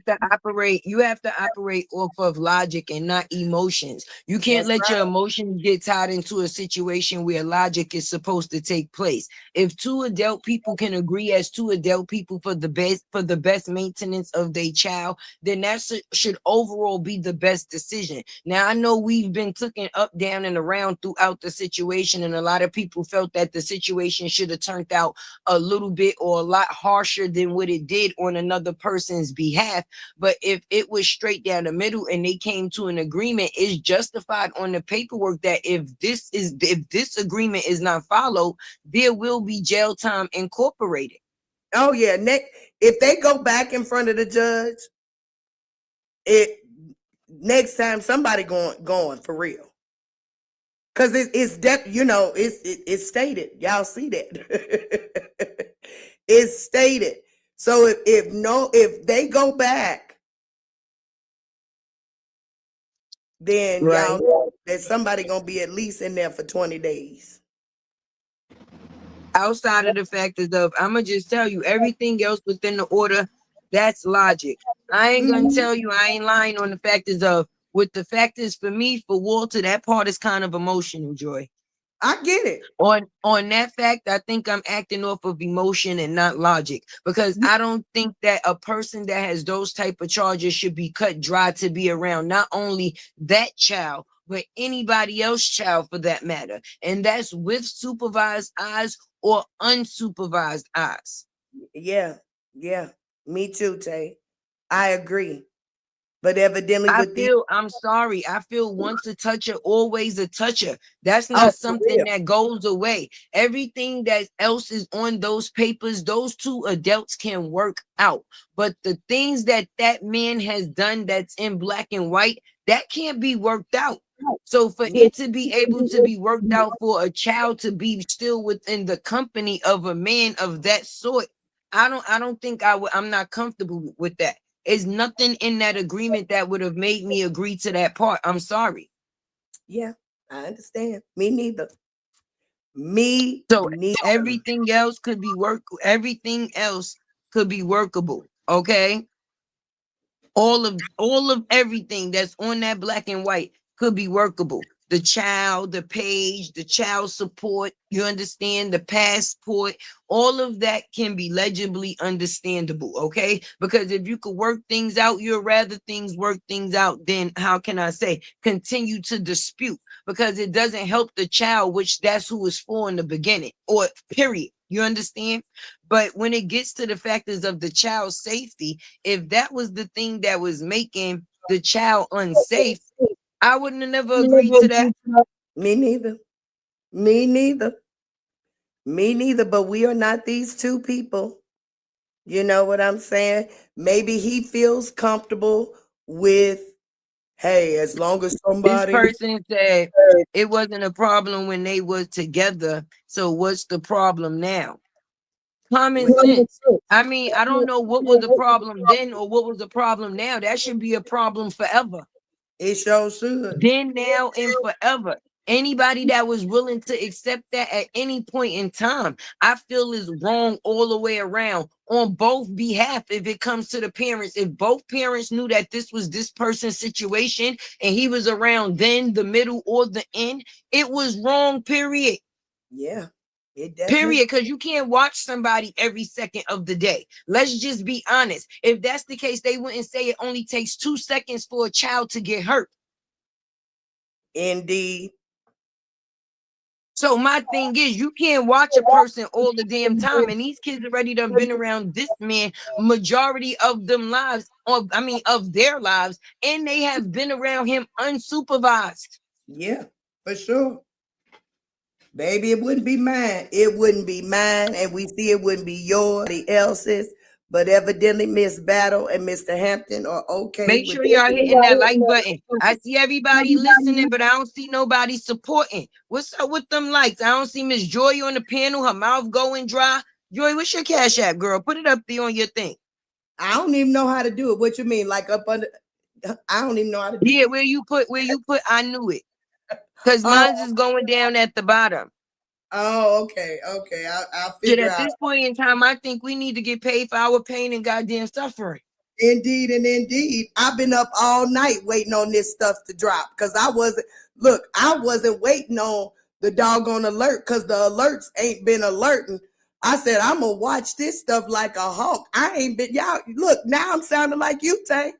you have to operate off of logic and not emotions. You can't That's let your right. emotions get tied into a situation where logic is supposed to take place. If two adult people can agree as two adult people for the best maintenance of their child, then should overall be the best decision. Now I know we've been taken up, down, and around throughout the situation, and a lot of people felt that the situation should have turned out a little bit or a lot harsher than what it did on another person's behalf. But if it was straight down the middle and they came to an agreement, it's justified on the paperwork that if this agreement is not followed, there will be jail time incorporated. Oh yeah. If they go back in front of the judge, it next time somebody going for real. Cause it's stated. Y'all see that. It's stated. So if they go back, then Right. y'all know that somebody gonna be at least in there for 20 days. Outside of the factors of, I'm gonna just tell you everything else within the order, that's logic. I ain't gonna Mhm. tell you, I ain't lying on the factors of, with the factors for me, for Walter, that part is kind of emotional, Joy. I get it. On that fact, I think I'm acting off of emotion and not logic, because I don't think that a person that has those type of charges should be cut dry to be around not only that child but anybody else child for that matter, and that's with supervised eyes or unsupervised eyes. Yeah, yeah. Me too, Tay. I agree. But evidently with the I'm sorry. I feel once a toucher, always a toucher. That's oh, not for something real. that goes away. Everything that else is on those papers, those two adults can work out. But the things that that man has done that's in black and white, that can't be worked out. So for Yeah, it to be able to be worked out for a child to be still within the company of a man of that sort, I don't think I'm not comfortable with that. Is nothing in that agreement that would have made me agree to that part. I'm sorry. yeah, I understand. Me neither. Me So neither. everything else could be workable. Okay. All of everything that's on that black and white could be workable. The child, the page, the child support, you understand, the passport, all of that can be legibly understandable. Okay, because if you could work things out, you'd rather things work things out than, how can I say, continue to dispute, because it doesn't help the child, which that's who it's for in the beginning, or period, you understand. But when it gets to the factors of the child's safety, if that was the thing that was making the child unsafe, I wouldn't have never agreed to that. Me neither. Me neither. Me neither. But we are not these two people. You know what I'm saying? Maybe he feels comfortable with, hey, as long as This somebody. person said it wasn't a problem when they were together. So what's the problem now? Common sense. I mean, I don't know what was the problem then or what was the problem now. That should be a problem forever. It sure should. Then, now, and forever. Anybody that was willing to accept that at any point in time, I feel is wrong all the way around on both behalf. If it comes to the parents, if both parents knew that this was this person's situation and he was around then, the middle, or the end, it was wrong, period. Yeah. It definitely. Period. Because you can't watch somebody every second of the day. Let's just be honest. If that's the case, they wouldn't say it only takes 2 seconds for a child to get hurt. Indeed. So my thing is, you can't watch a person all the damn time, and these kids already done been around this man majority of them lives, of their lives, and they have been around him unsupervised. Yeah, for sure. Baby, it wouldn't be mine. It wouldn't be mine, and we see it wouldn't be yours, else's. But evidently, Miss Battle and Mr. Hampton are okay Make with sure it. y'all hitting that like button. I see everybody listening, but I don't see nobody supporting. What's up with them likes? I don't see Miss Joy on the panel, her mouth going dry. Joy, what's your Cash App, girl? Put it up there on your thing. I don't even know how to do it. What you mean? Like up under? I don't even know how to do Yeah, it. where you put, I knew it. Because Oh, mine's is going down at the bottom. oh, okay, okay. I'll Shit, figure at out. this point in time, I think we need to get paid for our pain and goddamn suffering. Indeed and indeed. I've been up all night waiting on this stuff to drop because I wasn't waiting on the doggone alert because the alerts ain't been alerting. I said, I'm going to watch this stuff like a hawk. I ain't been, y'all, look, now I'm sounding like you, Tay.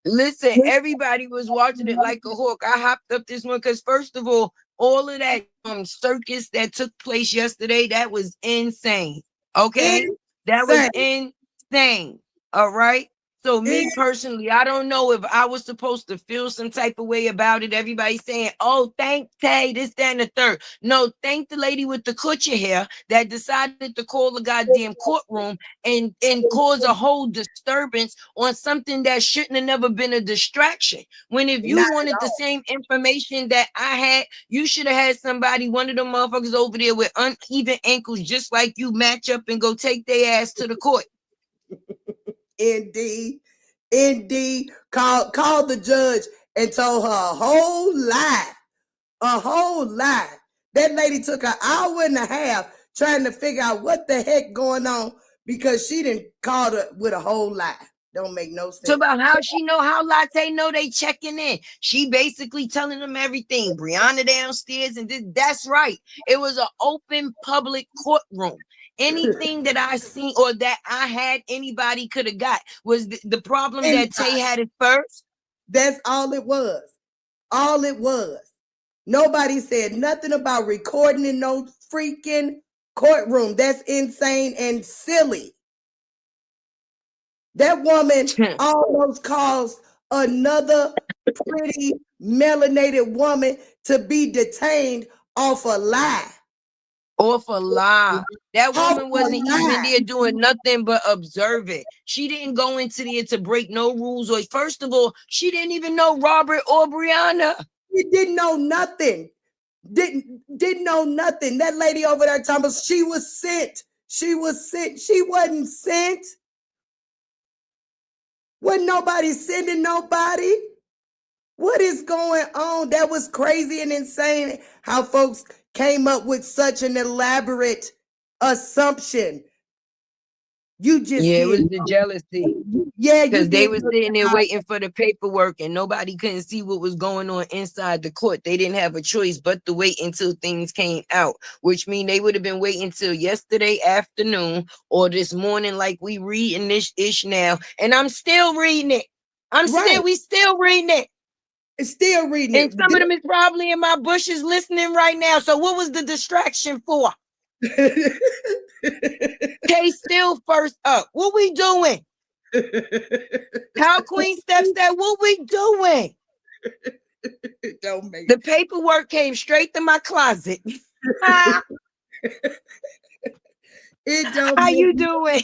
Listen, everybody was watching it like a hawk. I hopped up this one because, first of all of that circus that took place yesterday, that was insane. Okay, that was Insane. insane. All right. So me In- personally, I don't know if I was supposed to feel some type of way about it. Everybody saying, "Oh, thank Tay, this, that, and the third." No, thank the lady with the coochie hair that decided to call the goddamn courtroom and cause a whole disturbance on something that shouldn't have never been a distraction. When if you Not wanted at the all. same information that I had, you should have had somebody, one of them motherfuckers over there with uneven ankles, just like you, match up and go take their ass to the court. Indeed. Indeed. Called the judge and told her a whole lie. A whole lie. That lady took an hour and a half trying to figure out what the heck going on because she didn't call her with a whole lie. Don't make no So sense. about how she know, how Latte know they checking in. She basically telling them everything. Brianna downstairs, and that's right. It was an open public courtroom. Anything that I seen or that I had, anybody could have got. Was the problem that Tay had it first? That's all it was. All it was. Nobody said nothing about recording in no freaking courtroom. That's insane and silly. That woman almost caused another pretty melanated woman to be detained off a lie. Off a lie. That Off woman a wasn't even lie. there doing nothing but observing. She didn't go into there to break no rules. Or first of all, she didn't even know Robert or Brianna. She didn't know nothing. Didn't know nothing. That lady over there talking about she was sent. She was sent. She wasn't sent. Wasn't nobody sending nobody. What is going on? That was crazy and insane how folks came up with such an elaborate assumption. You just Yeah, it did. was the jealousy. Yeah, you Because they did. were sitting there waiting for the paperwork and nobody couldn't see what was going on inside the court. They didn't have a choice but to wait until things came out, which means they would have been waiting till yesterday afternoon or this morning, like we reading this ish now. And I'm still reading it. Right. We still reading it. Still reading And some of them it. is probably in my bushes listening right now. So what was the distraction for? Tay still first up. What we doing? How Queen steps that? What we doing? Don't make The paperwork came straight to my closet. it. Don't How make you doing?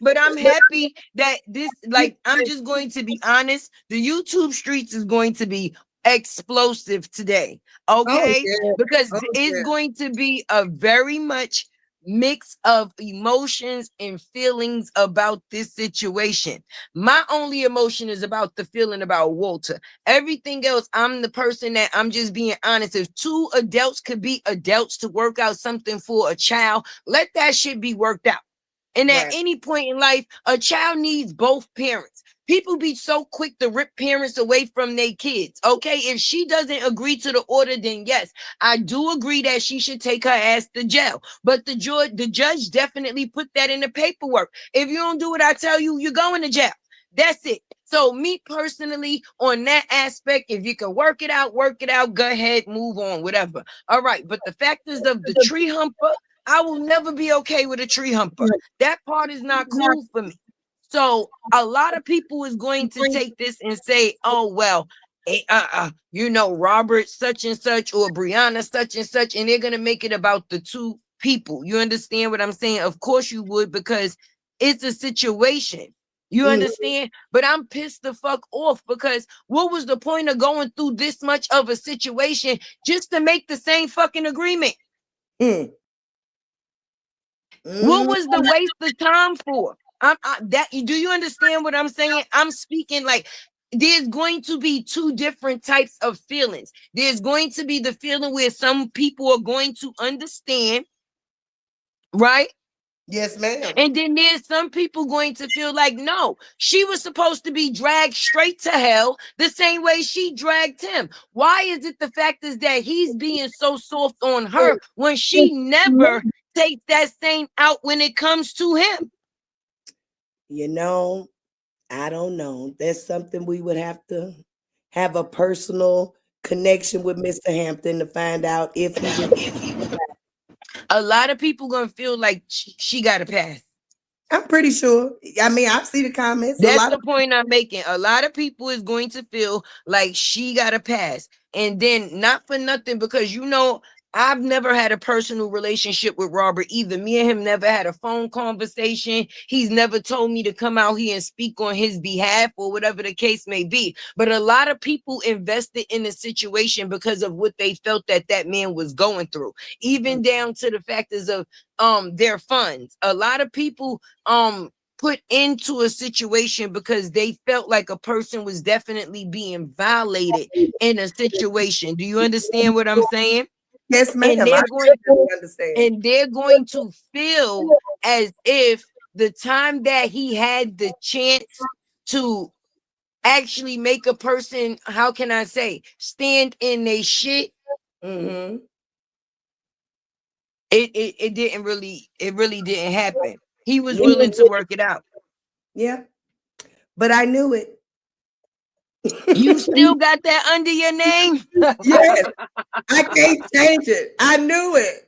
But I'm happy that this, like, I'm just going to be honest. The YouTube streets is going to be explosive today. Oh Okay. yeah. Because Oh it's yeah. going to be a very much mix of emotions and feelings about this situation. My only emotion is about the feeling about Walter. Everything else, I'm the person that I'm just being honest. If two adults could be adults to work out something for a child, let that shit be worked out. And at Right. any point in life, a child needs both parents. People be so quick to rip parents away from their kids. Okay, if she doesn't agree to the order, then yes, I do agree that she should take her ass to jail. But the judge definitely put that in the paperwork. If you don't do what I tell you, you're going to jail. That's it. So me personally, on that aspect, if you can work it out, go ahead, move on, whatever. All right. But the fact is of the tree humper, I will never be okay with a tree humper. That part is not cool for me. So a lot of people is going to take this and say, oh, well, Robert such and such or Brianna such and such, and they're going to make it about the two people. You understand what I'm saying? Of course you would, because it's a situation. You understand? But I'm pissed the fuck off, because what was the point of going through this much of a situation just to make the same fucking agreement? What was the waste of time for? Do you understand what I'm saying? I'm speaking like there's going to be two different types of feelings. There's going to be the feeling where some people are going to understand, right? Yes, ma'am. And then there's some people going to feel like, no, she was supposed to be dragged straight to hell the same way she dragged him. Why is it the fact is that he's being so soft on her when she never takes that same out when it comes to him? I don't know. That's something we would have to have a personal connection with Mr. Hampton to find out if he would. A lot of people gonna feel like she got a pass. I'm pretty sure. I mean, I see the comments. That's the point I'm making. A lot of people is going to feel like she got a pass. And then not for nothing, because I've never had a personal relationship with Robert either. Me and him never had a phone conversation. He's never told me to come out here and speak on his behalf or whatever the case may be. But a lot of people invested in the situation because of what they felt that man was going through, even down to the factors of their funds. A lot of people put into a situation because they felt like a person was definitely being violated in a situation. Do you understand what I'm saying? Yes, ma'am. And they're going to feel as if the time that he had the chance to actually make a person, how can I say, stand in their shit. It really didn't happen. He was willing to work it out. Yeah, but I knew it. You still got that under your name? Yes, I can't change it. I knew it.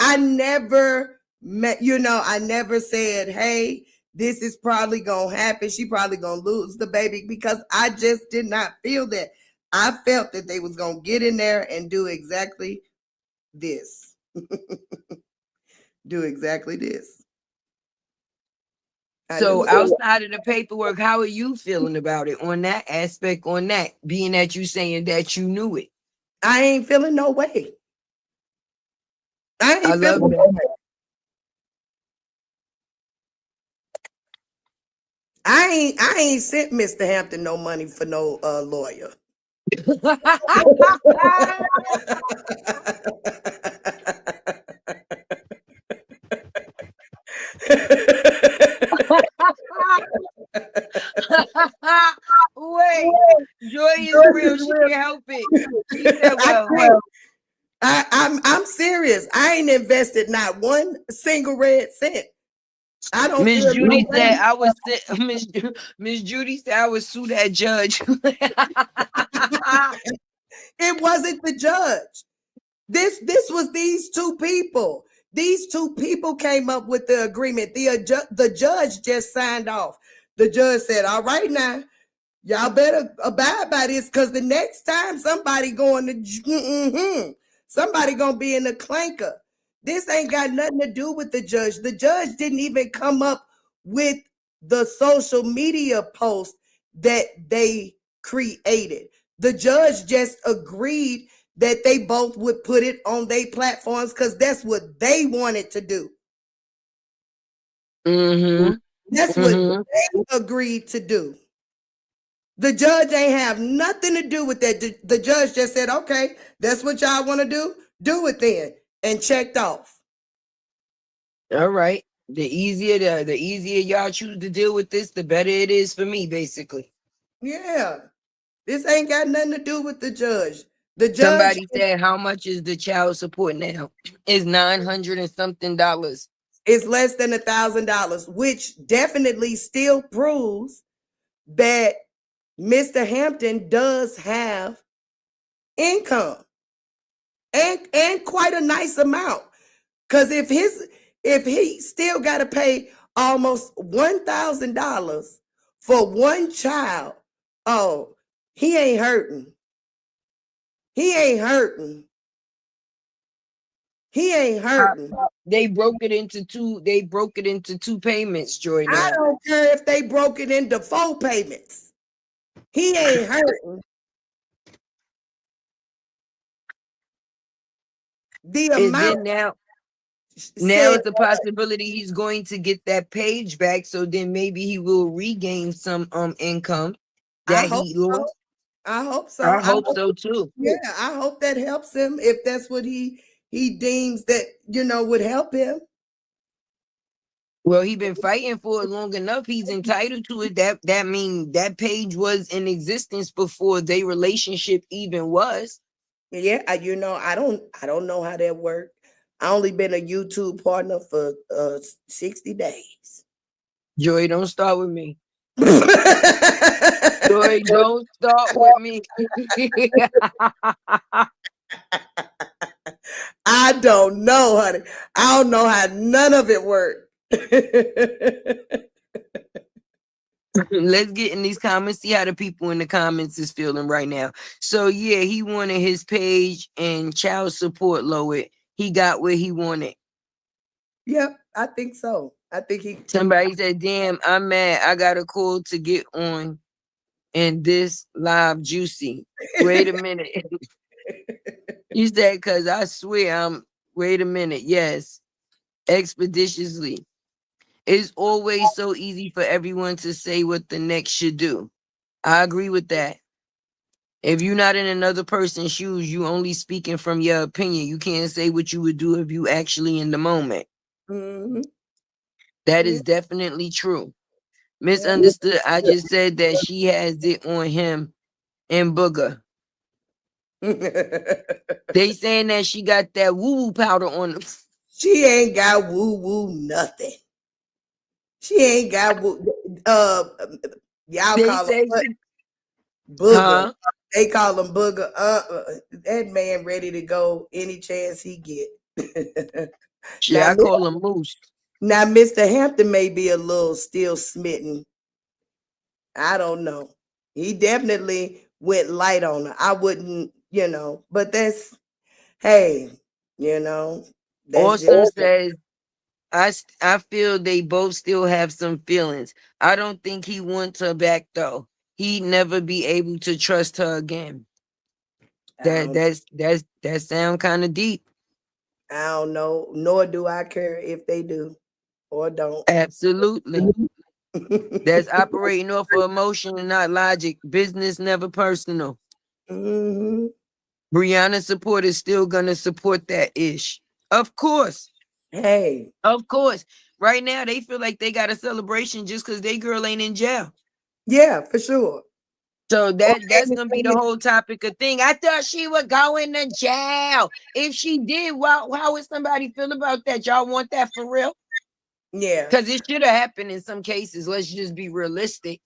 I never met, I never said, hey, this is probably gonna happen. She probably gonna lose the baby, because I just did not feel that. I felt that they was gonna get in there and do exactly this. Do exactly this. So outside of the paperwork, how are you feeling about it on that aspect, on that, being that you saying that you knew it? I ain't feeling no way. I love that. I ain't sent Mr. Hampton no money for no lawyer. Wait, Joy is real. She can't help it. She said, well, I'm serious. I ain't invested not one single red cent. I don't. Miss Judy said I was Miss Judy said I would sue that judge. It wasn't the judge. This was these two people. These two people came up with the agreement. The judge just signed off. The judge said, all right, now y'all better abide by this, because the next time somebody going to somebody gonna be in the clanker. This ain't got nothing to do with the judge. The judge didn't even come up with the social media post that they created. The judge just agreed that they both would put it on their platforms, because that's what they wanted to do. That's what they agreed to do. The judge ain't have nothing to do with that. The judge just said, okay, that's what y'all want to do it then, and checked off. All right. The easier y'all choose to deal with this, the better it is for me, basically. Yeah. This ain't got nothing to do with the judge. The judge Somebody said, how much is the child support now? Is 900 and something dollars. is less than $1,000, which definitely still proves that Mr. Hampton does have income and quite a nice amount. Cause if he still got to pay almost $1,000 for one child, oh, he ain't hurting. He ain't hurting. He ain't hurting. They broke it into two. They broke it into two payments, Joy. I Now don't care if they broke it into 4 payments. He ain't hurting. The and amount then now said it's a possibility he's going to get that page back. So then maybe he will regain some income I that hope he so. lost. I hope so. I hope so too. Yeah, I hope that helps him if that's what he deems that would help him. Well, he been fighting for it long enough. He's entitled to it. That mean that page was in existence before their relationship even was. Yeah, I don't know how that worked. I only been a YouTube partner for 60 days. Joy, don't start with me. Joy, don't start with me. I don't know, honey. I don't know how none of it worked. Let's get in these comments, see how the people in the comments is feeling right now. So yeah, he wanted his page and child support lowered. He got what he wanted. Yep, I think so. I think he Somebody said, damn, I'm mad. I got a call to get on and this live juicy. Wait a minute. You said, cause I swear wait a minute. Yes. Expeditiously. It's always so easy for everyone to say what the next should do. I agree with that. If you're not in another person's shoes, you only speaking from your opinion. You can't say what you would do if you actually in the moment. Mhm. That Yeah, is definitely true. yeah. Misunderstood. I just said that she has it on him and Booger. They saying that she got that woo woo powder on them. She ain't got woo woo nothing. She ain't got woo. Y'all They call him say, what? Booger. huh? They call him Booger. That man ready to go any chance he get. Shit, now, I call him Moose. now, Mr. Hampton may be a little still smitten. I don't know. He definitely went light on her. I wouldn't, but hey, you know, that's just Austin says, I feel they both still have some feelings. I don't think he wants her back though. He'd never be able to trust her again. I don't, That sound kind of deep. I don't know. Nor do I care if they do or don't. Absolutely. That's operating off of emotion and not logic. Business never personal. Hmm. Brianna support is still gonna support that ish. Of course. Hey, Of course. Right now they feel like they got a celebration just because they girl ain't in jail. yeah, for sure. So Or that's gonna be the whole topic of thing. I thought she would go into jail. If she did, how would somebody feel about that? Y'all want that for real? yeah. Because it should have happened in some cases. Let's just be realistic.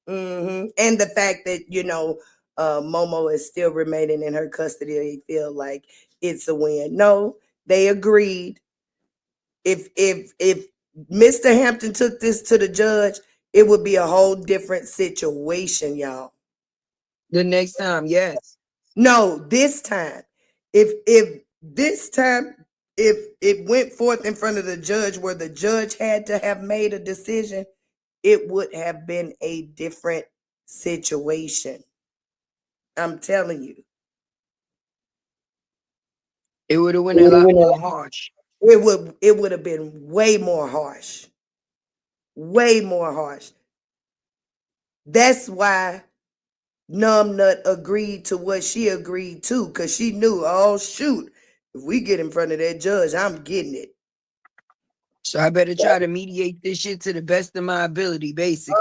And the fact that Momo is still remaining in her custody, they feel like it's a win. No, they agreed. If Mr. Hampton took this to the judge, it would be a whole different situation, y'all. The next time, yes. No, this time, if this time, if it went forth in front of the judge where the judge had to have made a decision, it would have been a different situation. I'm telling you, It would have went a lot more harsh. it would have been way more harsh. That's why Numbnut agreed to what she agreed to, because she knew, oh shoot, if we get in front of that judge, I'm getting it. So I better try to mediate this shit to the best of my ability, basically.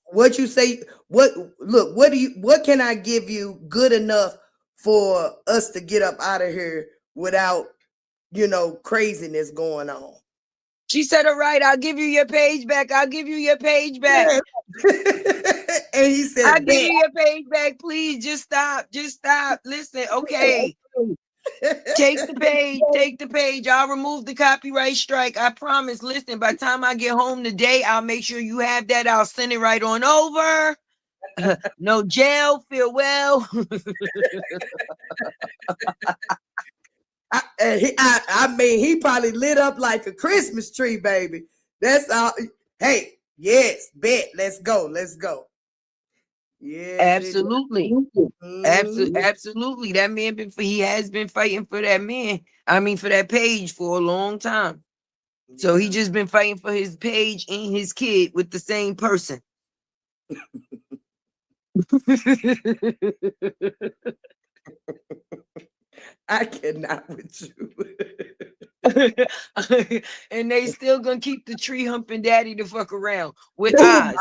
What you say? What look? What can I give you good enough for us to get up out of here without craziness going on? She said, all right, I'll give you your page back. I'll give you your page back. Yeah. And he said, I'll give you your page back. Please just stop. Just stop. Listen, okay. Take the page. Take the page. I'll remove the copyright strike. I promise. Listen, by the time I get home today, I'll make sure you have that. I'll send it right on over. No jail. Feel well. I mean, he probably lit up like a Christmas tree, baby. That's all. Hey, yes, bet. Let's go. Let's go. Yes, Absolutely. Mm-hmm. Absolutely. That man he has been fighting for that man. I mean, for that page for a long time. So he just been fighting for his page and his kid with the same person. I cannot with you. And they still gonna keep the tree humping daddy to fuck around with eyes.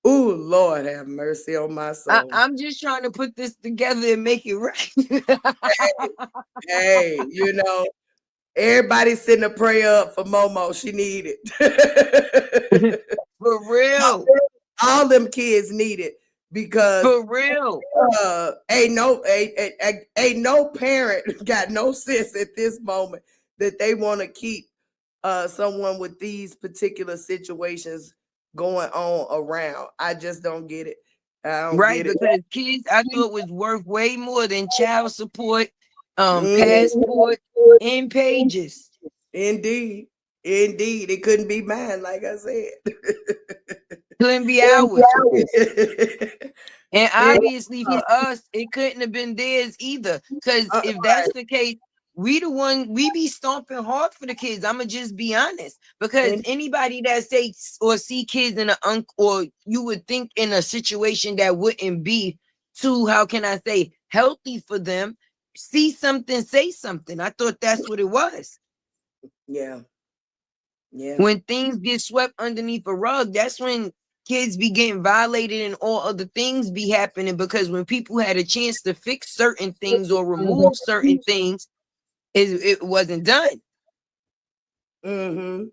Oh, Lord have mercy on my soul. I'm just trying to put this together and make it right. Hey, everybody sending a prayer up for Momo. She need it. For real. All them kids need it because for real. Ain't no parent got no sense at this moment that they want to keep someone with these particular situations going on around. I just don't get it. I don't right, get it. Because kids, I thought was worth way more than child support, passport, and pages. Indeed. It couldn't be mine, like I said. Couldn't be ours. And obviously for us, it couldn't have been theirs either. Because if that's the case, we be stomping hard for the kids. I'ma just be honest. Because anybody that say or see kids in or you would think in a situation that wouldn't be too, how can I say, healthy for them, see something, say something. I thought that's what it was. Yeah. When things get swept underneath a rug, that's when kids be getting violated and all other things be happening, because when people had a chance to fix certain things or remove certain things, it wasn't done. So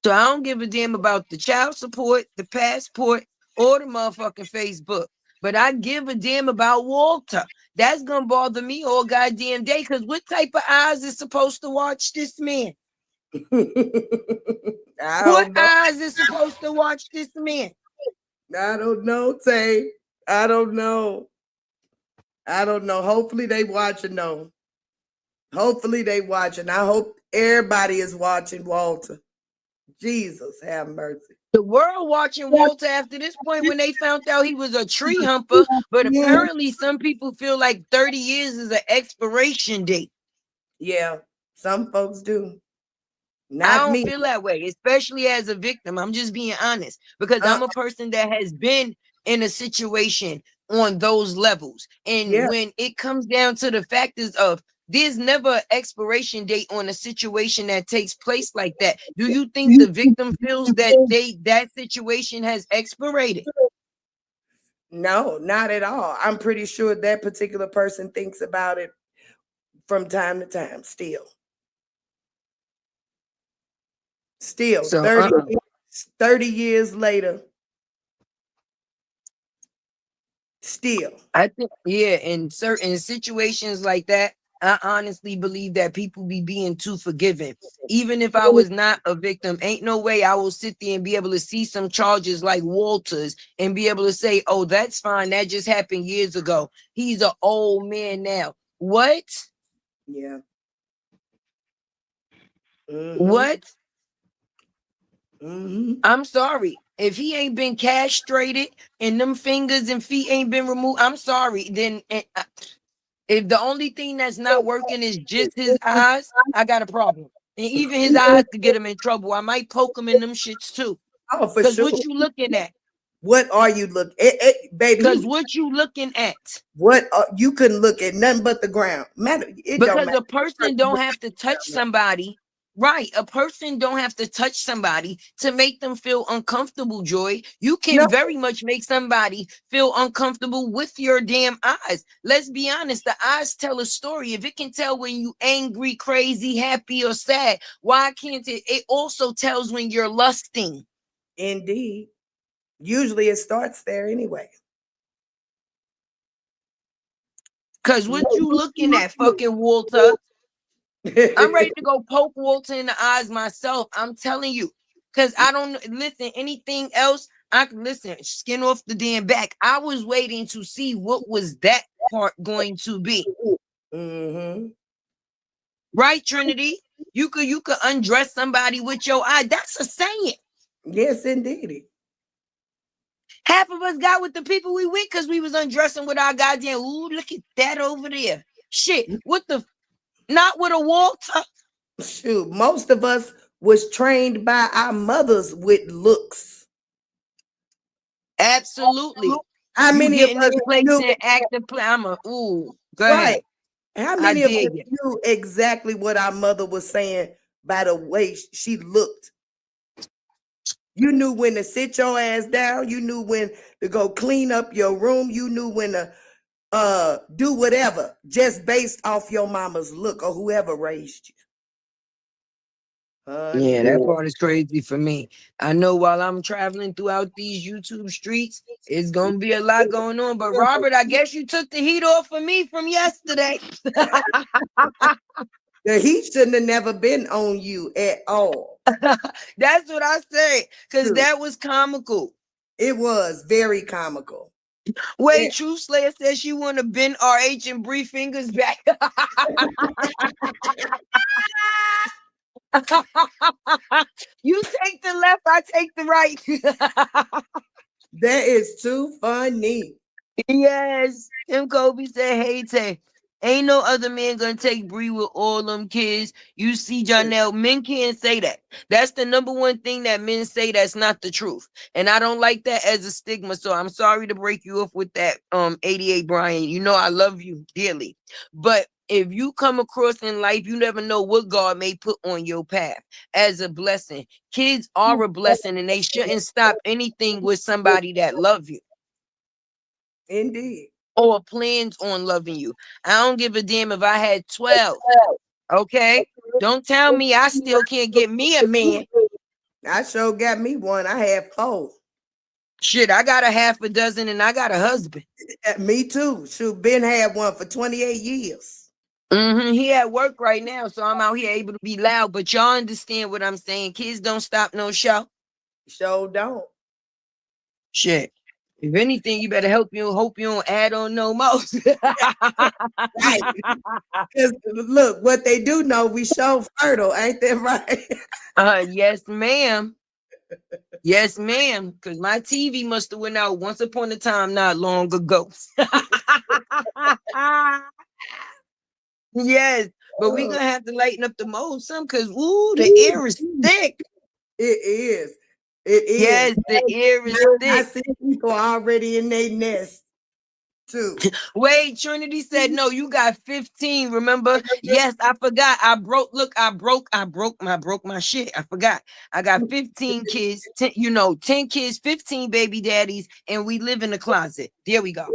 I don't give a damn about the child support, the passport, or the motherfucking Facebook. But I give a damn about Walter. That's gonna bother me all goddamn day, because what type of eyes is supposed to watch this man? What eyes is supposed to watch this man? I don't know, Tay. I don't know. Hopefully they watching though. Hopefully they watching. I hope everybody is watching Walter. Jesus have mercy. The world watching Walter after this point when they found out he was a tree humper, but apparently some people feel like 30 years is an expiration date. Yeah, some folks do. I don't feel that way, especially as a victim. I'm just being honest, because I'm a person that has been in a situation on those levels. And when it comes down to the factors of there's never an expiration date on a situation that takes place like that. Do you think the victim feels that that situation has expirated? No, not at all. I'm pretty sure that particular person thinks about it from time to time still. So, 30 years later, still. I think, in certain situations like that, I honestly believe that people be being too forgiving. Even if I was not a victim, ain't no way I will sit there and be able to see some charges like Walter's and be able to say, oh, that's fine. That just happened years ago. He's an old man now. What? Yeah. What? I'm sorry. If he ain't been castrated and them fingers and feet ain't been removed, I'm sorry. Then if the only thing that's not working is just his eyes, I got a problem. And even his eyes could get him in trouble. I might poke him in them shits too. Oh, for sure. What you looking at? What are you looking at, baby? Because what you looking at? What you couldn't look at nothing but the ground. It because a person don't have to touch somebody Right. A person don't have to touch somebody to make them feel uncomfortable, Joy. You can No, very much make somebody feel uncomfortable with your damn eyes. Let's be honest. The eyes tell a story. If it can tell when you angry, crazy, happy, or sad, why can't it? It also tells when you're lusting. indeed. Usually it starts there anyway. Cause what you looking at, fucking Walter? I'm ready to go poke Walter in the eyes myself. I'm telling you. Cause I don't listen, anything else, I can listen, skin off the damn back. I was waiting to see what was that part going to be. Mm-hmm. Right, Trinity? You could undress somebody with your eye. That's a saying. Yes, indeed. Half of us got with the people we with because we was undressing with our goddamn. Ooh, look at that over there. Shit. What the not with a Walter? Shoot, most of us was trained by our mothers with looks. Absolutely. How You many get of in us this place knew? and act the play. I'm a ooh, go Right. ahead. How I many of us dig it. knew exactly what our mother was saying by the way she looked? You knew when to sit your ass down. You knew when to go clean up your room. You knew when to do whatever just based off your mama's look or whoever raised you. Yeah, Honey. that part is crazy for me. I know while I'm traveling throughout these YouTube streets, it's gonna be a lot going on. But Robert, I guess you took the heat off for me from yesterday. The heat shouldn't have never been on you at all. That's what I said, because True. that was comical. It was very comical. Wait, It, True Slayer says she want to bend RH and Bree fingers back. You take the left, I take the right. that is too funny. Yes. Tim Kobe said, hey, Tay, ain't no other man gonna take Bree with all them kids. You see, Janelle, men can't say that. That's the number one thing that men say that's not the truth. And I don't like that as a stigma. So I'm sorry to break you off with that, 88 Brian. You know I love you dearly. But if you come across in life, you never know what God may put on your path as a blessing. Kids are a blessing and they shouldn't stop anything with somebody that love you Indeed. or plans on loving you. I don't give a damn if I had 12. Okay. Don't tell me I still can't get me a man. I sure got me one. I had four. Shit, I got a half a dozen and I got a husband. Me too. Shoot, Ben had one for 28 years. He at work right now, so I'm out here able to be loud. But y'all understand what I'm saying. Kids don't stop no show. Sure don't. Shit. If anything, you better hope you don't add on no more. Right. Because look, what they do know, we show fertile, ain't that right? Yes, ma'am. Yes, ma'am. Because my TV must have went out once upon a time not long ago. Yes, but we Oh, gonna have to lighten up the mode some because ooh, the air is thick. it is. It is. Yes, the air is I thick. see people already in their nest too. Wait, Trinity said no, you got 15. Remember? Yes, I forgot. I broke my shit. I forgot. I got 15 kids, 10, 10 kids, 15 baby daddies, and we live in the closet. There we go.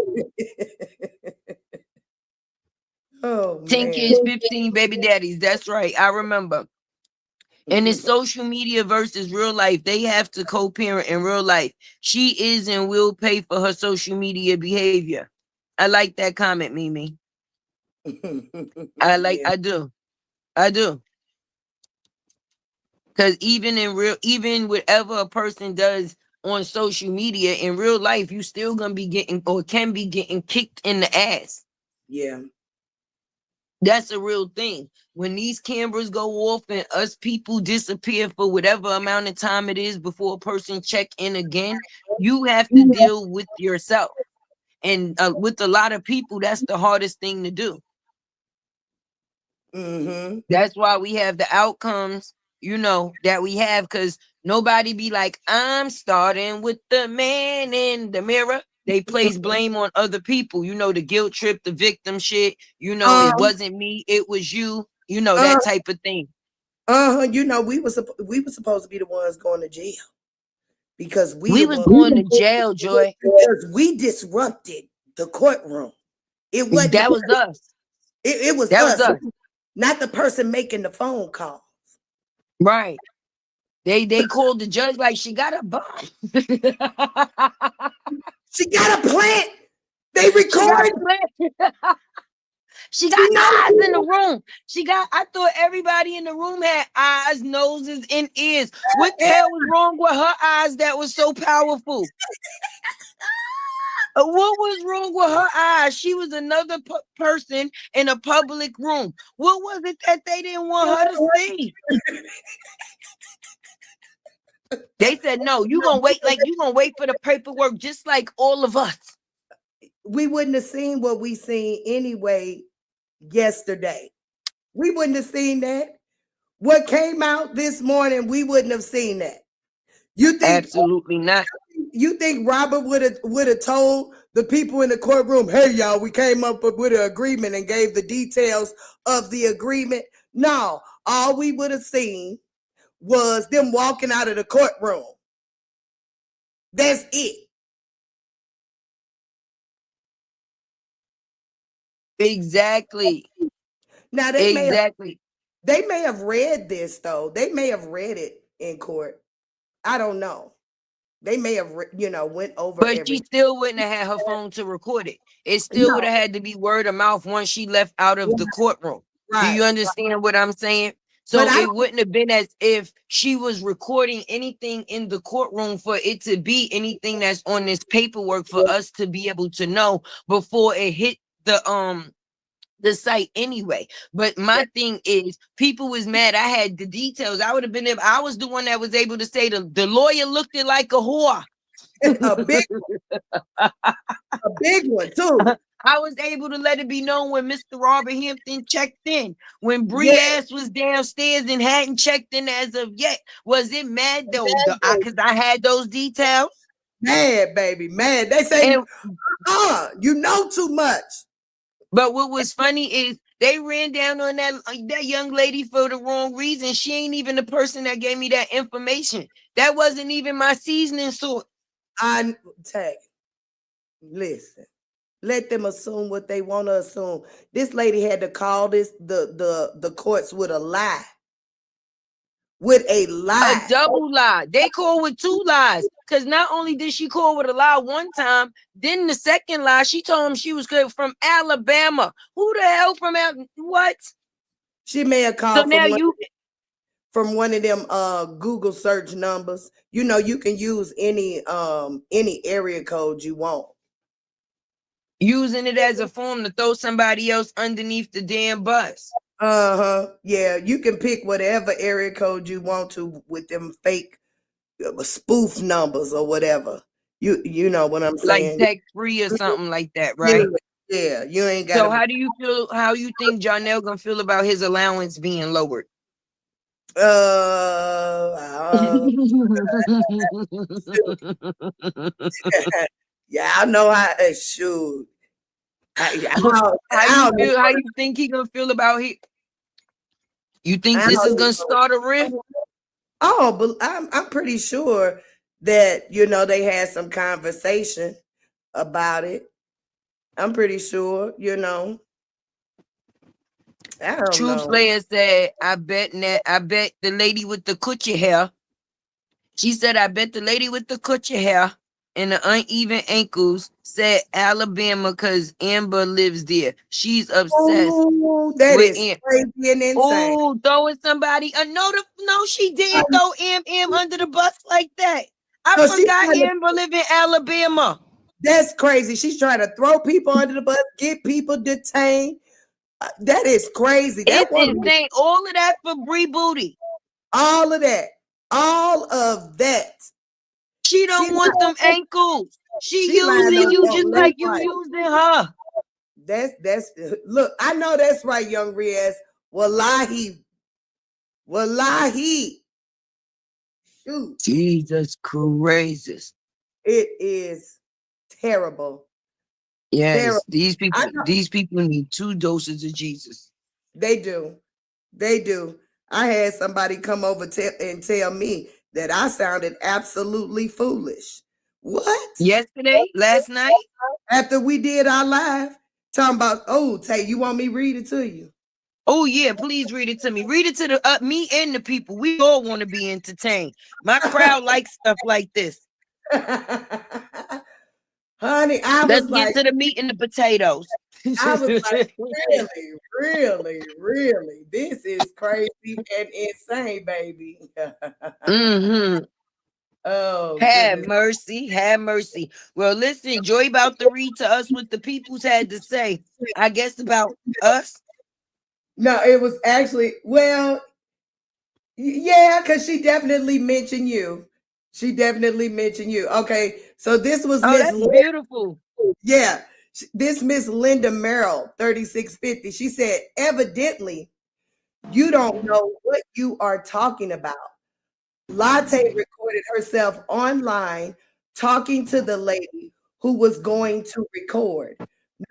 Oh 10 man. kids, 15 baby daddies. That's right. I remember. And it's social media versus real life. They have to co-parent in real life. She is and will pay for her social media behavior. I like that comment, Mimi. Yeah. I do. I do. Because even whatever a person does on social media in real life, you still gonna be getting or can be getting kicked in the ass. Yeah. That's a real thing. When these cameras go off and us people disappear for whatever amount of time it is before a person check in again, you have to deal with yourself. And with a lot of people, that's the hardest thing to do. Mm-hmm. That's why we have the outcomes, that we have, because nobody be like, I'm starting with the man in the mirror. They place blame on other people, the guilt trip, the victim shit, it Um, wasn't me, it was you, that type of thing. You know, we were supposed to be the ones going to jail because we We the was ones going to jail, Joy. because we disrupted the courtroom. It wasn't That was us. it was That was us, us. not the person making the phone call. Right. They called the judge like she got a bomb. She got a plant. They She got record. plant. She She got eyes in the knows. room. I thought everybody in the room had eyes, noses, and ears. What the hell was wrong with her eyes that was so powerful? What was wrong with her eyes? She was another person in a public room. What was it that they didn't want her to see? They said, no, you gonna wait for the paperwork just like all of us. We wouldn't have seen what we seen anyway yesterday. We wouldn't have seen that. What came out this morning, we wouldn't have seen that. You think Absolutely not. you think Robert would have told the people in the courtroom, "Hey y'all, we came up with an agreement and gave the details of the agreement"? No, all we would have seen was them walking out of the courtroom. That's it. Exactly. Now Exactly. they may have read this though. They may have read it in court. I don't know. They may have went over But she everything. still wouldn't have had her phone to record it. It still would No, have had to be word of mouth once she left out of the courtroom. Do right. you understand what I'm saying? But So it wouldn't have been as if she was recording anything in the courtroom for it to be anything that's on this paperwork for us to be able to know before it hit the site anyway. But my thing is, people was mad. I had the details. I would have been if I was the one that was able to say the lawyer looked it like a whore. a big one too. I was able to let it be known when Mr. Robert Hampton checked in, when Yeah, BRIANA was downstairs and hadn't checked in as of yet. Was it mad though? Because I had those details. mad baby, mad. They say, And you know too much. but what was funny is they ran down on that young lady for the wrong reason. She ain't even the person that gave me that information. That wasn't even my seasoning sort. I tag. Listen, let them assume what they want to assume. This lady had to call the courts with a lie. With a A lie. double lie. They called with two lies. Because not only did she call with a lie one time, then the second lie, she told him she was from Alabama. Who the hell from what? She may have So called now you from one of them Google search numbers. You know, you can use any area code you want. using it as a form to throw somebody else underneath the damn bus. Yeah, you can pick whatever area code you want to with them fake spoof numbers or whatever. You know what I'm Like saying? tech free or something like that, Yeah, right? yeah. You ain't So gotta. how do you feel? How you think Jonell gonna feel about his allowance being lowered? Uh, yeah, I know how. Shoot, How you I don't feel? How you think he gonna feel about he? You think I this is don't gonna start a rift? Oh, but I'm pretty sure that they had some conversation about it. I'm pretty sure. I don't True know. Player said, I bet the lady with the coochie hair. She said, I bet the lady with the coochie hair and the uneven ankles said Alabama because Amber lives there. She's obsessed Oh, that with is Amber. crazy and insane. Oh, throwing somebody. No, she didn't throw M under the bus like that. I So forgot Amber live in Alabama. that's crazy. She's trying to throw people under the bus, get people detained. That is crazy. That It's woman, insane. All of that for Bree Booty. all of that, all of that. She She don't want them ankles. She she lined using up you on just left, like you right. using her. That's look. I know that's right, young Riaz. Wallahi, wallahi. Shoot, Jesus Christ. it is terrible, Yes, terrible. I know these people need 2 doses of Jesus. they do, they do. I had somebody come over and tell me that I sounded absolutely foolish. What? Yesterday, last night. After we did our live, talking about, oh, Tay, you want me read it to you? Oh yeah, please read it to me. Read it to the me and the people. We all want to be entertained. My crowd likes stuff like this. Honey, Let's get to the meat and the potatoes. I was like, really, really, really, this is crazy and insane, baby. Mm-hmm. Oh, Have goodness. mercy, have mercy. Well, listen, Joy about to read to us what the people's had to say. I guess about us. No, it was actually, well, yeah, because she definitely mentioned you. She definitely mentioned you. Okay, so this was Oh, Miss that's beautiful. Yeah, this Miss Linda Merrill, 3650. She said, evidently, you don't know what you are talking about. Latte recorded herself online talking to the lady who was going to record.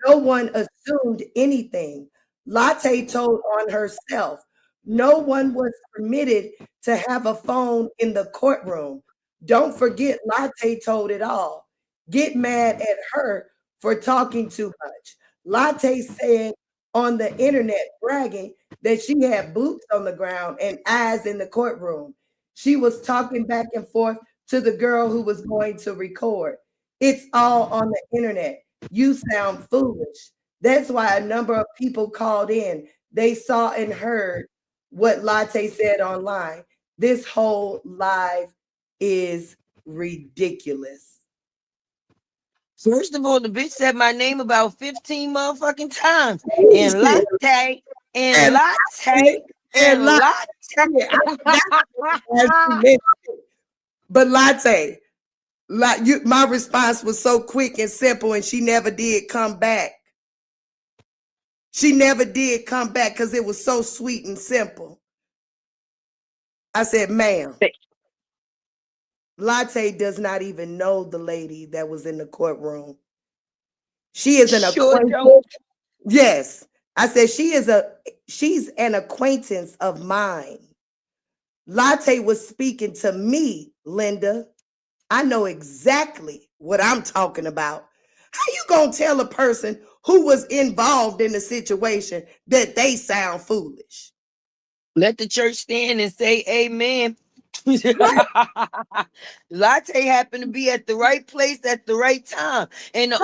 No one assumed anything. Latte told on herself. No one was permitted to have a phone in the courtroom. Don't forget, Latte told it all. Get mad at her for talking too much. Latte said on the internet, bragging that she had boots on the ground and eyes in the courtroom. She was talking back and forth to the girl who was going to record. It's all on the internet. You sound foolish. That's why a number of people called in. They saw and heard what Latte said online. This whole live is ridiculous. First of all, the bitch said my name about 15 motherfucking times. She And said, latte, and and latte, and and Latte, latte. I forgot how she mentioned it. But Latte, like you, my response was so quick and simple, and she never did come back. She never did come back because it was so sweet and simple. I said, ma'am, Latte does not even know the lady that was in the courtroom. She is an Sure acquaintance. don't. Yes. I said she's an acquaintance of mine. Latte was speaking to me, Linda. I know exactly what I'm talking about. How you gonna tell a person who was involved in the situation that they sound foolish? Let the church stand and say amen. Right? Latte happened to be at the right place at the right time. And the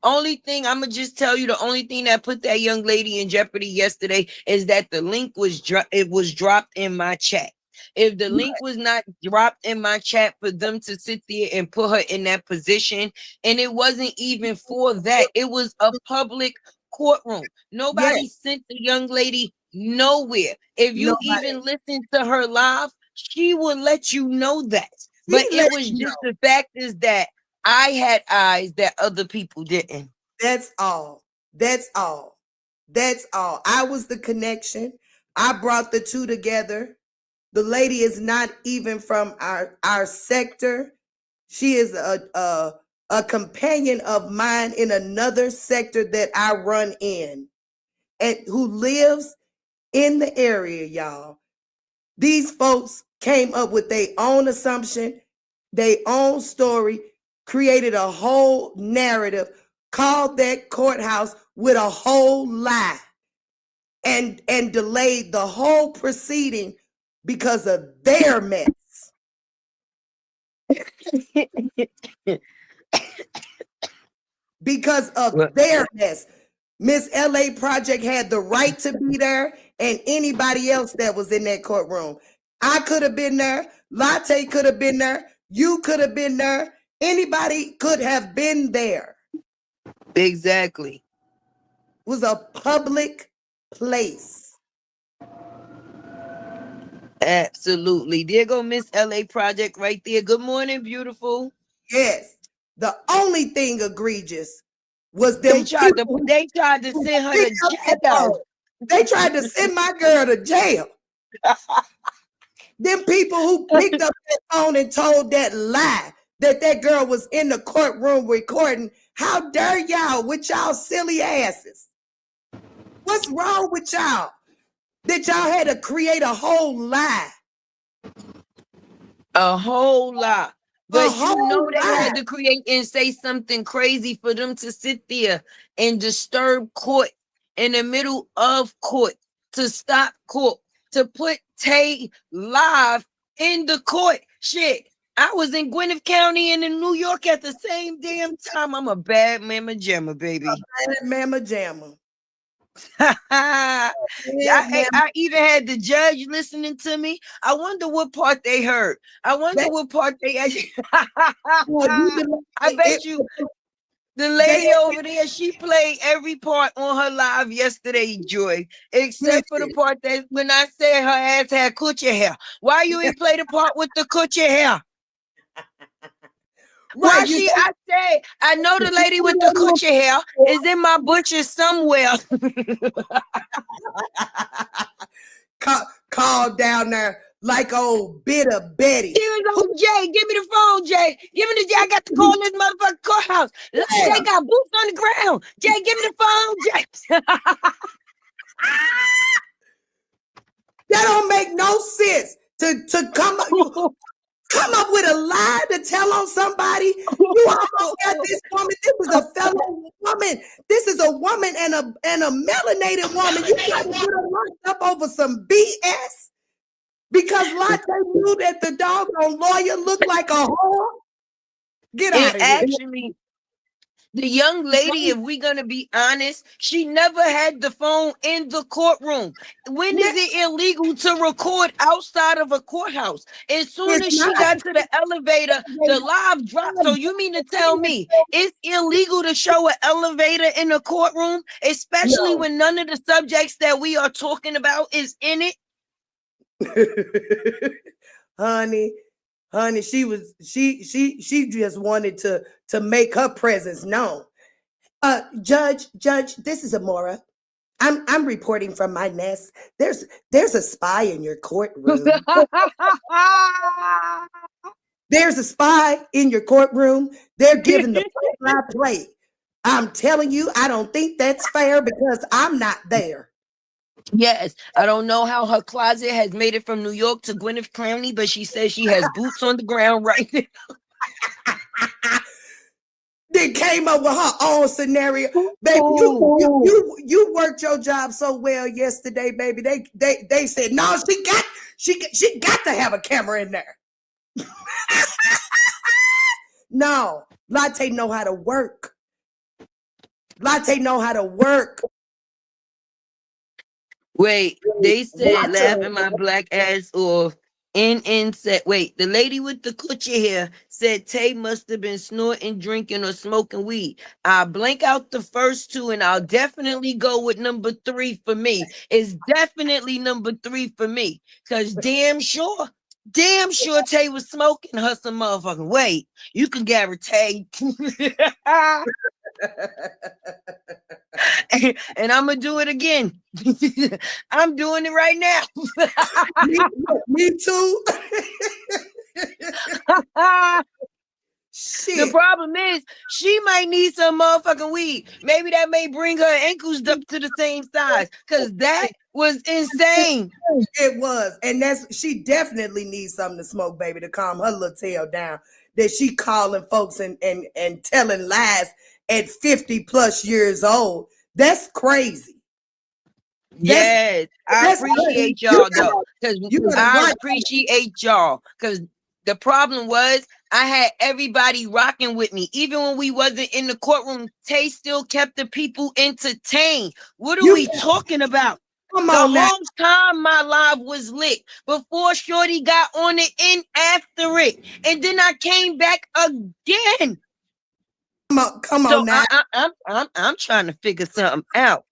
only thing I'm gonna just tell you, the only thing that put that young lady in jeopardy yesterday is that the link was it was dropped in my chat. If the link was not dropped in my chat for them to sit there and put her in that position, and it wasn't even for that, it was a public courtroom. Yes, Nobody sent the young lady nowhere. If you nobody. even listen to her live, she will let you know that. But She it let was you just know. the fact is that I had eyes that other people didn't. That's all. That's all. That's all. I was the connection. I brought the two together. The lady is not even from our sector. She is a companion of mine in another sector that I run in, and who lives in the area, y'all. These folks came up with their own assumption, their own story, created a whole narrative, called that courthouse with a whole lie, and delayed the whole proceeding because of their mess. Because of their mess. Miss LA Project had the right to be there, and anybody else that was in that courtroom. I could have been there. Latte could have been there. You could have been there. Anybody could have been there. Exactly. It was a public place. Absolutely. There go Miss LA Project right there. Good morning, beautiful. Yes. The only thing egregious was them people They tried to who send her to picked up that phone. jail. They tried to send my girl to jail. Them people who picked up that phone and told that lie that that girl was in the courtroom recording. How dare y'all with y'all silly asses? What's wrong with y'all? that y'all had to create a whole lie. A whole lot. But you know they lie. had to create and say something crazy for them to sit there and disturb court in the middle of court, to stop court, to put Tay live in the court. Shit. I was in Gwinnett County and in New York at the same damn time. I'm a bad mama jamma, baby. Bad mama jamma. I even had the judge listening to me. I wonder what part they heard. I wonder what part they actually. I bet you the lady over there, she played every part on her live yesterday, Joy, except for the part that when I said her ass had coochie hair. Why you ain't play the part with the coochie hair? Why I say, I know the lady with the coochie hair is in my butcher somewhere. Call down there like old bitter Betty. Here we go, Jay. Give me the phone, Jay. Give me the Jay. I got to call this motherfucking courthouse. Jay got boots on the ground. Jay, give me the phone, Jay. That don't make no sense to come up with a lie to tell on somebody. You almost got this woman. This was a fellow woman. This is a woman and a melanated woman. You got to get her locked up over some BS because Latte knew that the doggone lawyer looked like a whore. Get out of here. Actually, the young lady, if we're going to be honest, she never had the phone in the courtroom. When is it illegal to record outside of a courthouse? As soon as she got to the elevator, the live dropped. So you mean to tell me it's illegal to show an elevator in a courtroom, especially when none of the subjects that we are talking about is in it? honey, she just wanted to make her presence known. Judge, this is Amora. I'm reporting from my nest. There's a spy in your courtroom. There's a spy in your courtroom. They're giving the play. I'm telling you, I don't think that's fair because I'm not there. Yes, I don't know how her closet has made it from New York to Gwinnett County, but she says she has boots on the ground right now. They came up with her own scenario. Baby, you worked your job so well yesterday, baby. They said, no, she got to have a camera in there. No, Latte know how to work. Latte know how to work. Wait, they said laughing my black ass off. NN said, wait, the lady with the coochie hair said Tay must have been snorting, drinking, or smoking weed. I'll blank out the first two and I'll definitely go with number 3 for me. It's definitely number 3 for me. Because damn sure Tay was smoking her some motherfucking weight. You can guarantee. And I'm gonna do it again. I'm doing it right now. me too. Shit. The problem is she might need some motherfucking weed. Maybe that may bring her ankles up to the same size because that was insane. It was. And she definitely needs something to smoke, baby, to calm her little tail down. That she calling folks and telling lies at 50 plus years old. That's crazy. Yes, I appreciate y'all though. Because I appreciate y'all. Because the problem was I had everybody rocking with me. Even when we wasn't in the courtroom, Tay still kept the people entertained. What are we talking about? Come on, the whole time my live was lit before Shorty got on it and after it. And then I came back again. Come on now. I'm trying to figure something out.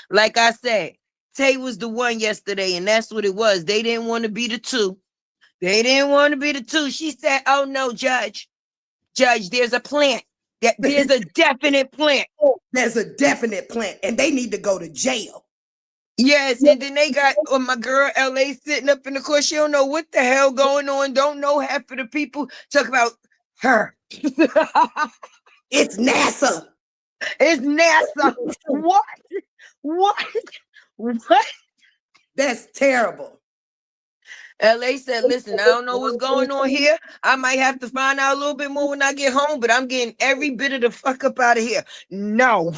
Like I said, Tay was the one yesterday, and that's what it was. They didn't want to be the two. She said, oh no, Judge, there's a plant. There's a definite plant. There's a definite plant, and they need to go to jail. Yes, and then they got my girl LA sitting up in the court. She don't know what the hell going on. Don't know half of the people talk about her. It's NASA. It's NASA. What? That's terrible. LA said, listen, I don't know what's going on here. I might have to find out a little bit more when I get home, but I'm getting every bit of the fuck up out of here. No.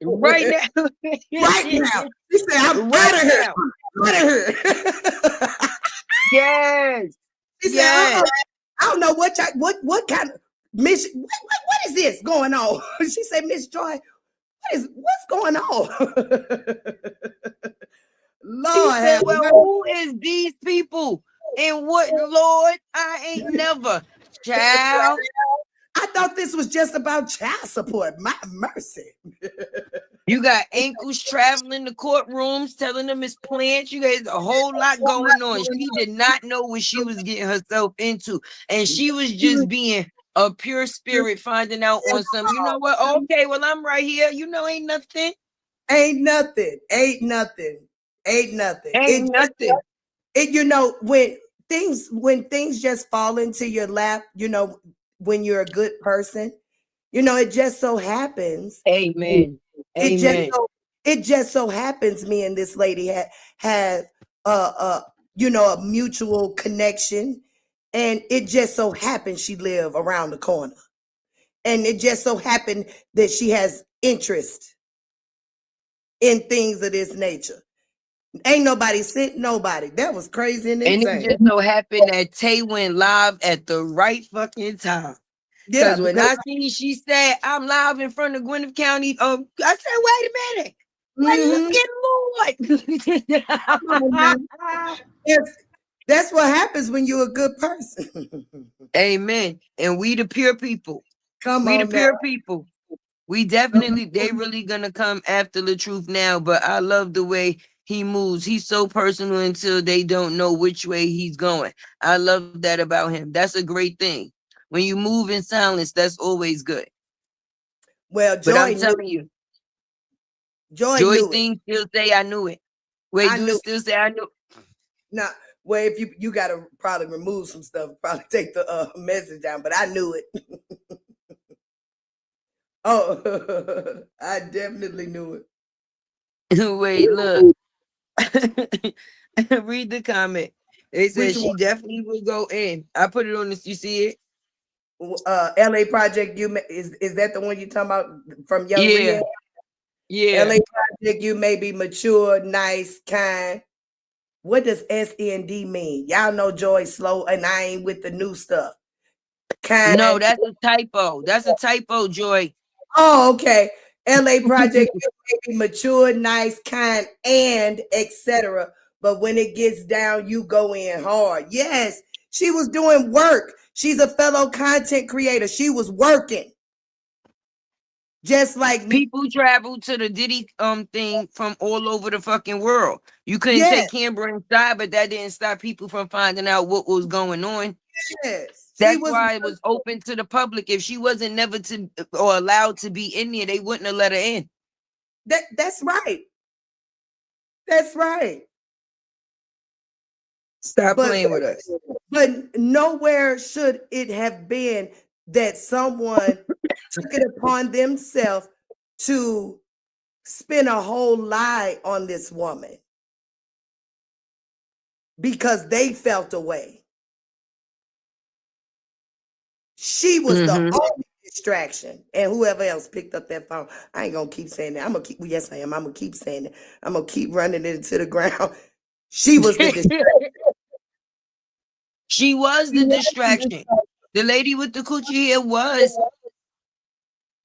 Right now. Right now. She said, I'm out Right of here. now. I'm out of here. Yes. She said, Yes. I don't know what kind of mission. What is this going on? She said, Miss Joy, what's going on? She Lord said, have well, mercy. who is these people? And what, Lord? I ain't never. Child. I thought this was just about child support. My mercy. You got ankles traveling the courtrooms, telling them it's planned. You guys a whole lot going on. She did not know what she was getting herself into. And she was just being a pure spirit, finding out on some, you know what? Okay, well, I'm right here. You know, ain't nothing. Ain't nothing. Ain't nothing. Ain't nothing. Ain't nothing. You know, when things just fall into your lap, you know, when you're a good person, you know, it just so happens. Amen. It just Amen. so it just so happens me and this lady have you know, a mutual connection, and it just so happens she live around the corner, and it just so happened that she has interest in things of this nature. Ain't nobody sent nobody. That was crazy and And it insane. just so happened that Tay went live at the right fucking time. Yeah, Because when because I see she said, I'm live in front of Gwinnett County, I said, wait a minute. Wait, look at come on now. Lord. That's what happens when you're a good person. Amen. And we the pure people. Come We the on now. pure people. We definitely, they really gonna come after the truth now. But I love the way he moves. He's so personal until they don't know which way he's going. I love that about him. That's a great thing. When you move in silence, that's always good. Well, But I'm telling you, Joy Joy knew it. thing still say I knew it. Wait, I do it knew still say I knew? Now, well, if you got to probably remove some stuff, probably take the message down, but I knew it. Oh, I definitely knew it. Wait, look. Read the comment. They said Which she one? definitely will go in. I put it on this. You see it? LA Project, is that the one you talking about from Young Yeah, Ria? yeah. LA Project, you may be mature, nice, kind. What does SND mean? Y'all know Joy slow, and I ain't with the new stuff. No, Kind. that's a typo. That's a typo, Joy. Oh, okay. LA Project, you may be mature, nice, kind, and etc. But when it gets down, you go in hard. Yes, she was doing work. She's a fellow content creator. She was working. Just like People travel to the Diddy thing from all over the fucking world. You couldn't yes, take Canberra inside, but that didn't stop people from finding out what was going on. yes. She That's was why it was open to the public. If she wasn't never to or allowed to be in there, they wouldn't have let her in. that's right. That's right. Stop But playing with us. but nowhere should it have been that someone took it upon themselves to spin a whole lie on this woman because they felt away. She was the Mm-hmm. only distraction, and whoever else picked up that phone. I ain't gonna keep saying that. I'm gonna keep. Yes, I am. I'm gonna keep saying it. I'm gonna keep running it into the ground. She was the distraction. She was the distraction. The lady with the coochie hair was.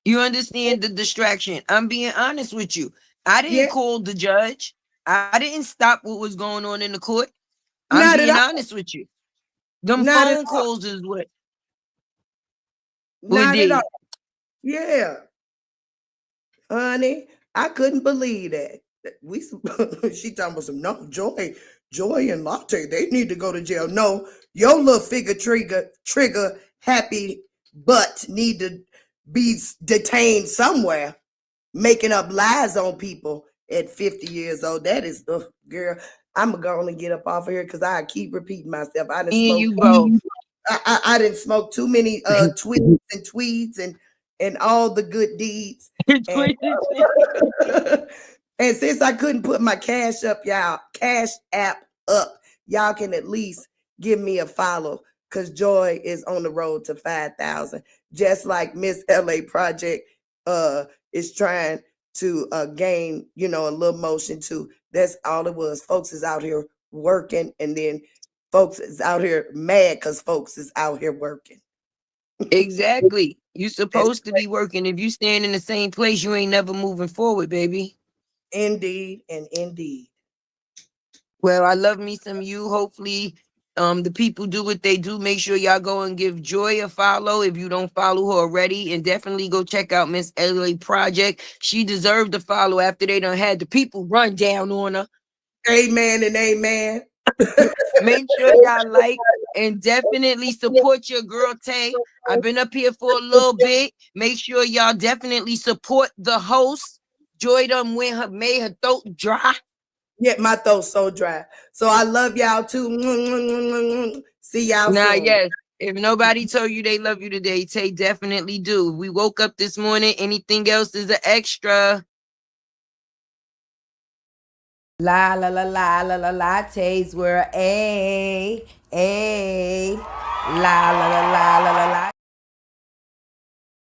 You understand the distraction. I'm being honest with you. I didn't Yeah, call the judge. I didn't stop what was going on in the court. I'm not at being all. honest with you. Them Not at phone all. calls is what we Not at all. did. Yeah, honey, I couldn't believe that. We she talking about some no Joy and Latte. They need to go to jail. No, your little figure trigger happy butt need to be detained somewhere, making up lies on people at 50 years old. That is the girl. I'm gonna get up off of here because I keep repeating myself. I didn't Me and smoke. you both. I didn't smoke too many tweets and all the good deeds. And And since I couldn't put my cash app up, y'all can at least give me a follow because Joy is on the road to 5,000. Just like Miss LA Project is trying to gain, a little motion too. That's all it was. Folks is out here working, and then folks is out here mad because folks is out here working. Exactly. You That's supposed to be working. If you stand in the same place, you ain't never moving forward, baby. indeed and indeed. Well, I love me some you. Hopefully, the people do what they do. Make sure y'all go and give Joy a follow if you don't follow her already, and definitely go check out Miss LA Project. She deserved the follow after they done had the people run down on her. Amen and amen. Make sure y'all like and definitely support your girl Tay. I've been up here for a little bit. Make sure y'all definitely support the host. Joy done made her throat dry. Yeah, my throat's so dry. So I love y'all too. See y'all Now, soon. yes, if nobody told you they love you today, Tay definitely do. We woke up this morning. Anything else is an extra. La la la la la la lattes were a la la la la la la la